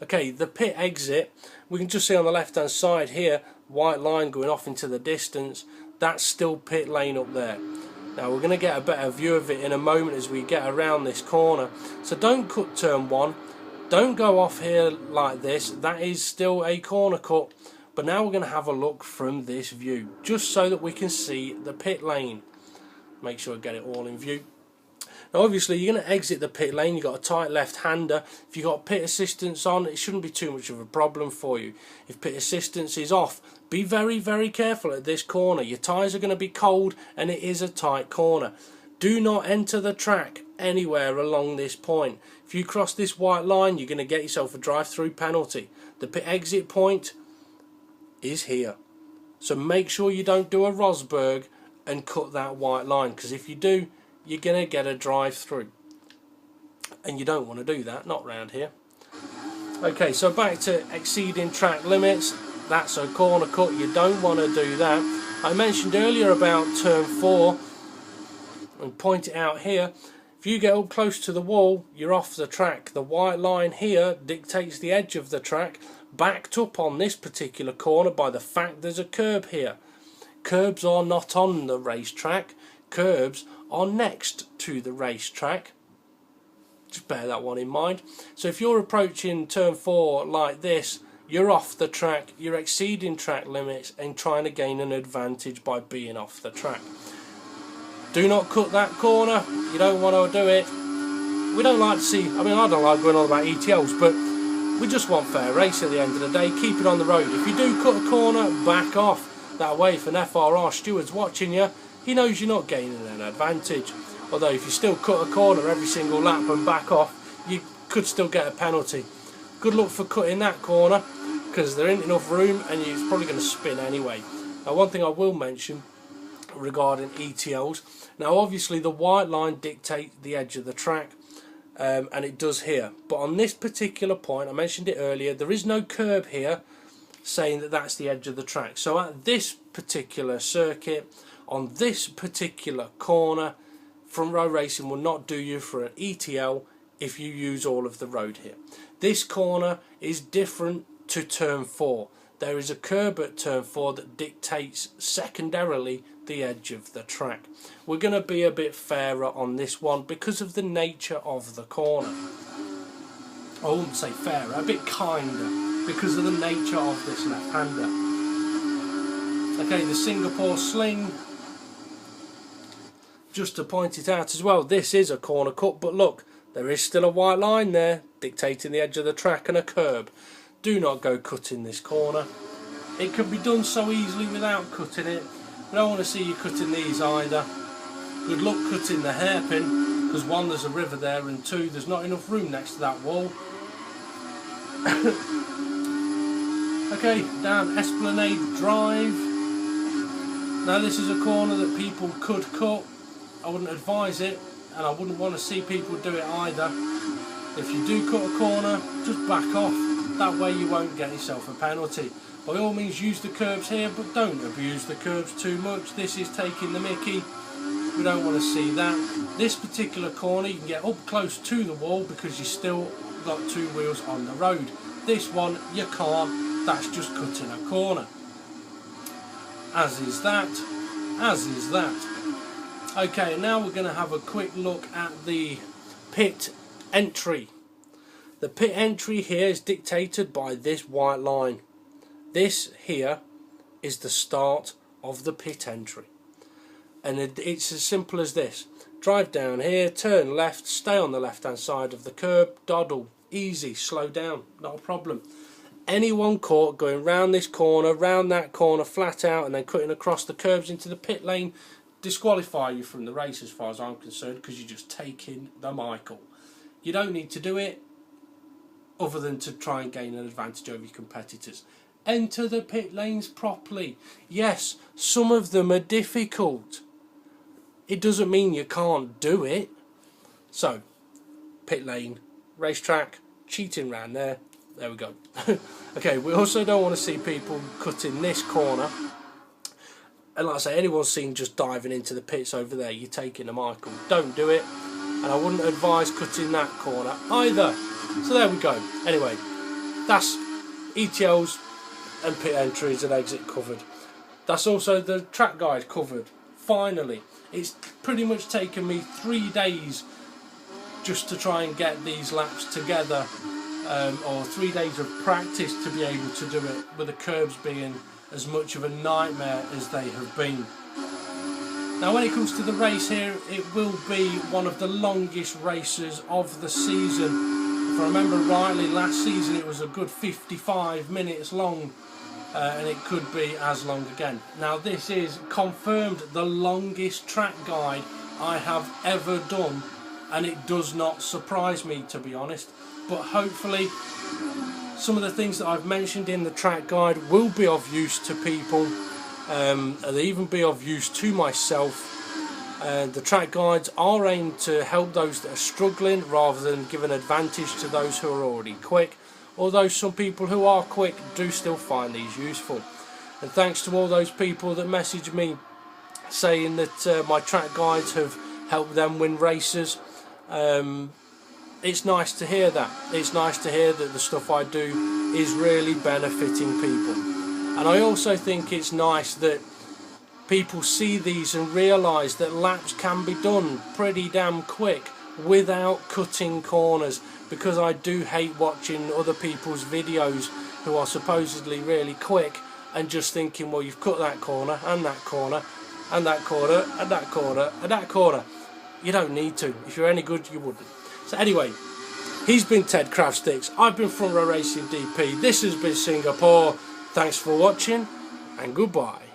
Okay, the pit exit, we can just see on the left hand side here, white line going off into the distance. That's still pit lane up there. Now we're going to get a better view of it in a moment as we get around this corner. So don't cut turn 1, don't go off here like this, that is still a corner cut. But now we're going to have a look from this view, just so that we can see the pit lane. Make sure I get it all in view. Now obviously you're going to exit the pit lane, you've got a tight left-hander. If you've got pit assistance on, it shouldn't be too much of a problem for you. If pit assistance is off, be very, very careful at this corner. Your tyres are going to be cold and it is a tight corner. Do not enter the track anywhere along this point. If you cross this white line, you're going to get yourself a drive-through penalty. The pit exit point is here. So make sure you don't do a Rosberg and cut that white line, because if you do, you're going to get a drive through. And you don't want to do that, not round here. Okay, so back to exceeding track limits. That's a corner cut, you don't want to do that. I mentioned earlier about turn 4, and point it out here. If you get up close to the wall, you're off the track. The white line here dictates the edge of the track, backed up on this particular corner by the fact there's a curb here. Curbs are not on the racetrack, curbs are next to the racetrack. Just bear that one in mind. So if you're approaching turn 4 like this, you're off the track, you're exceeding track limits and trying to gain an advantage by being off the track. Do not cut that corner, you don't want to do it. We don't like to see, I mean, I don't like going on about ETLs, but we just want fair race at the end of the day. Keep it on the road. If you do cut a corner, back off. That way, if an FRR steward's watching you, he knows you're not gaining an advantage. Although if you still cut a corner every single lap and back off, you could still get a penalty. Good luck for cutting that corner, because there ain't enough room and it's probably going to spin anyway. Now, one thing I will mention regarding ETLs, now obviously the white line dictates the edge of the track, and it does here, but on this particular point, I mentioned it earlier, there is no curb here saying that that's the edge of the track. So at this particular circuit, on this particular corner, front row racing will not do you for an ETL if you use all of the road here. This corner is different to turn 4. There is a curb at turn 4 that dictates secondarily the edge of the track. We're going to be a bit fairer on this one because of the nature of the corner. I wouldn't say fairer, a bit kinder because of the nature of this left-hander. Okay, the Singapore sling, just to point it out as well, this is a corner cut, but look, there is still a white line there dictating the edge of the track and a curb. Do not go cutting this corner. It can be done so easily without cutting it. I don't want to see you cutting these either. Good luck cutting the hairpin, because 1, there's a river there, and 2, there's not enough room next to that wall. Okay, down Esplanade Drive. Now this is a corner that people could cut. I wouldn't advise it, and I wouldn't want to see people do it either. If you do cut a corner, just back off. That way you won't get yourself a penalty. By all means use the curbs here, but don't abuse the curbs too much. This is taking the mickey. We don't want to see that. This particular corner you can get up close to the wall because you still got 2 wheels on the road. This one you can't, that's just cutting a corner. As is that, as is that. Okay, now we're going to have a quick look at the pit entry. The pit entry here is dictated by this white line. This here is the start of the pit entry. And it's as simple as this. Drive down here, turn left, stay on the left hand side of the curb, dawdle, easy, slow down, not a problem. Anyone caught going round this corner, round that corner, flat out, and then cutting across the curbs into the pit lane, disqualify you from the race as far as I'm concerned, because you're just taking the Michael. You don't need to do it other than to try and gain an advantage over your competitors. Enter the pit lanes properly. Yes, some of them are difficult. It doesn't mean you can't do it. So, pit lane, racetrack, cheating round there. There we go. Okay, we also don't want to see people cutting this corner. And like I say, anyone's seen just diving into the pits over there, you're taking a Michael. Don't do it. And I wouldn't advise cutting that corner either. So there we go. Anyway, that's ETLs and pit entries and exit covered. That's also the track guide covered. Finally, it's pretty much taken me 3 days just to try and get these laps together, or 3 days of practice to be able to do it, with the curbs being as much of a nightmare as they have been. Now when it comes to the race here, it will be one of the longest races of the season. If I remember rightly, last season it was a good 55 minutes long, and it could be as long again. Now this is confirmed the longest track guide I have ever done, and it does not surprise me, to be honest. But hopefully some of the things that I've mentioned in the track guide will be of use to people, They even be of use to myself. The track guides are aimed to help those that are struggling rather than give an advantage to those who are already quick, although some people who are quick do still find these useful. And thanks to all those people that message me saying that my track guides have helped them win races. It's nice to hear that. It's nice to hear that the stuff I do is really benefiting people. And I also think it's nice that people see these and realise that laps can be done pretty damn quick without cutting corners, because I do hate watching other people's videos who are supposedly really quick and just thinking, well, you've cut that corner and that corner and that corner and that corner and that corner. You don't need to. If you're any good, you wouldn't. So anyway, he's been Ted Craftsticks. I've been Front Row Racing DP. This has been Singapore. Thanks for watching and goodbye.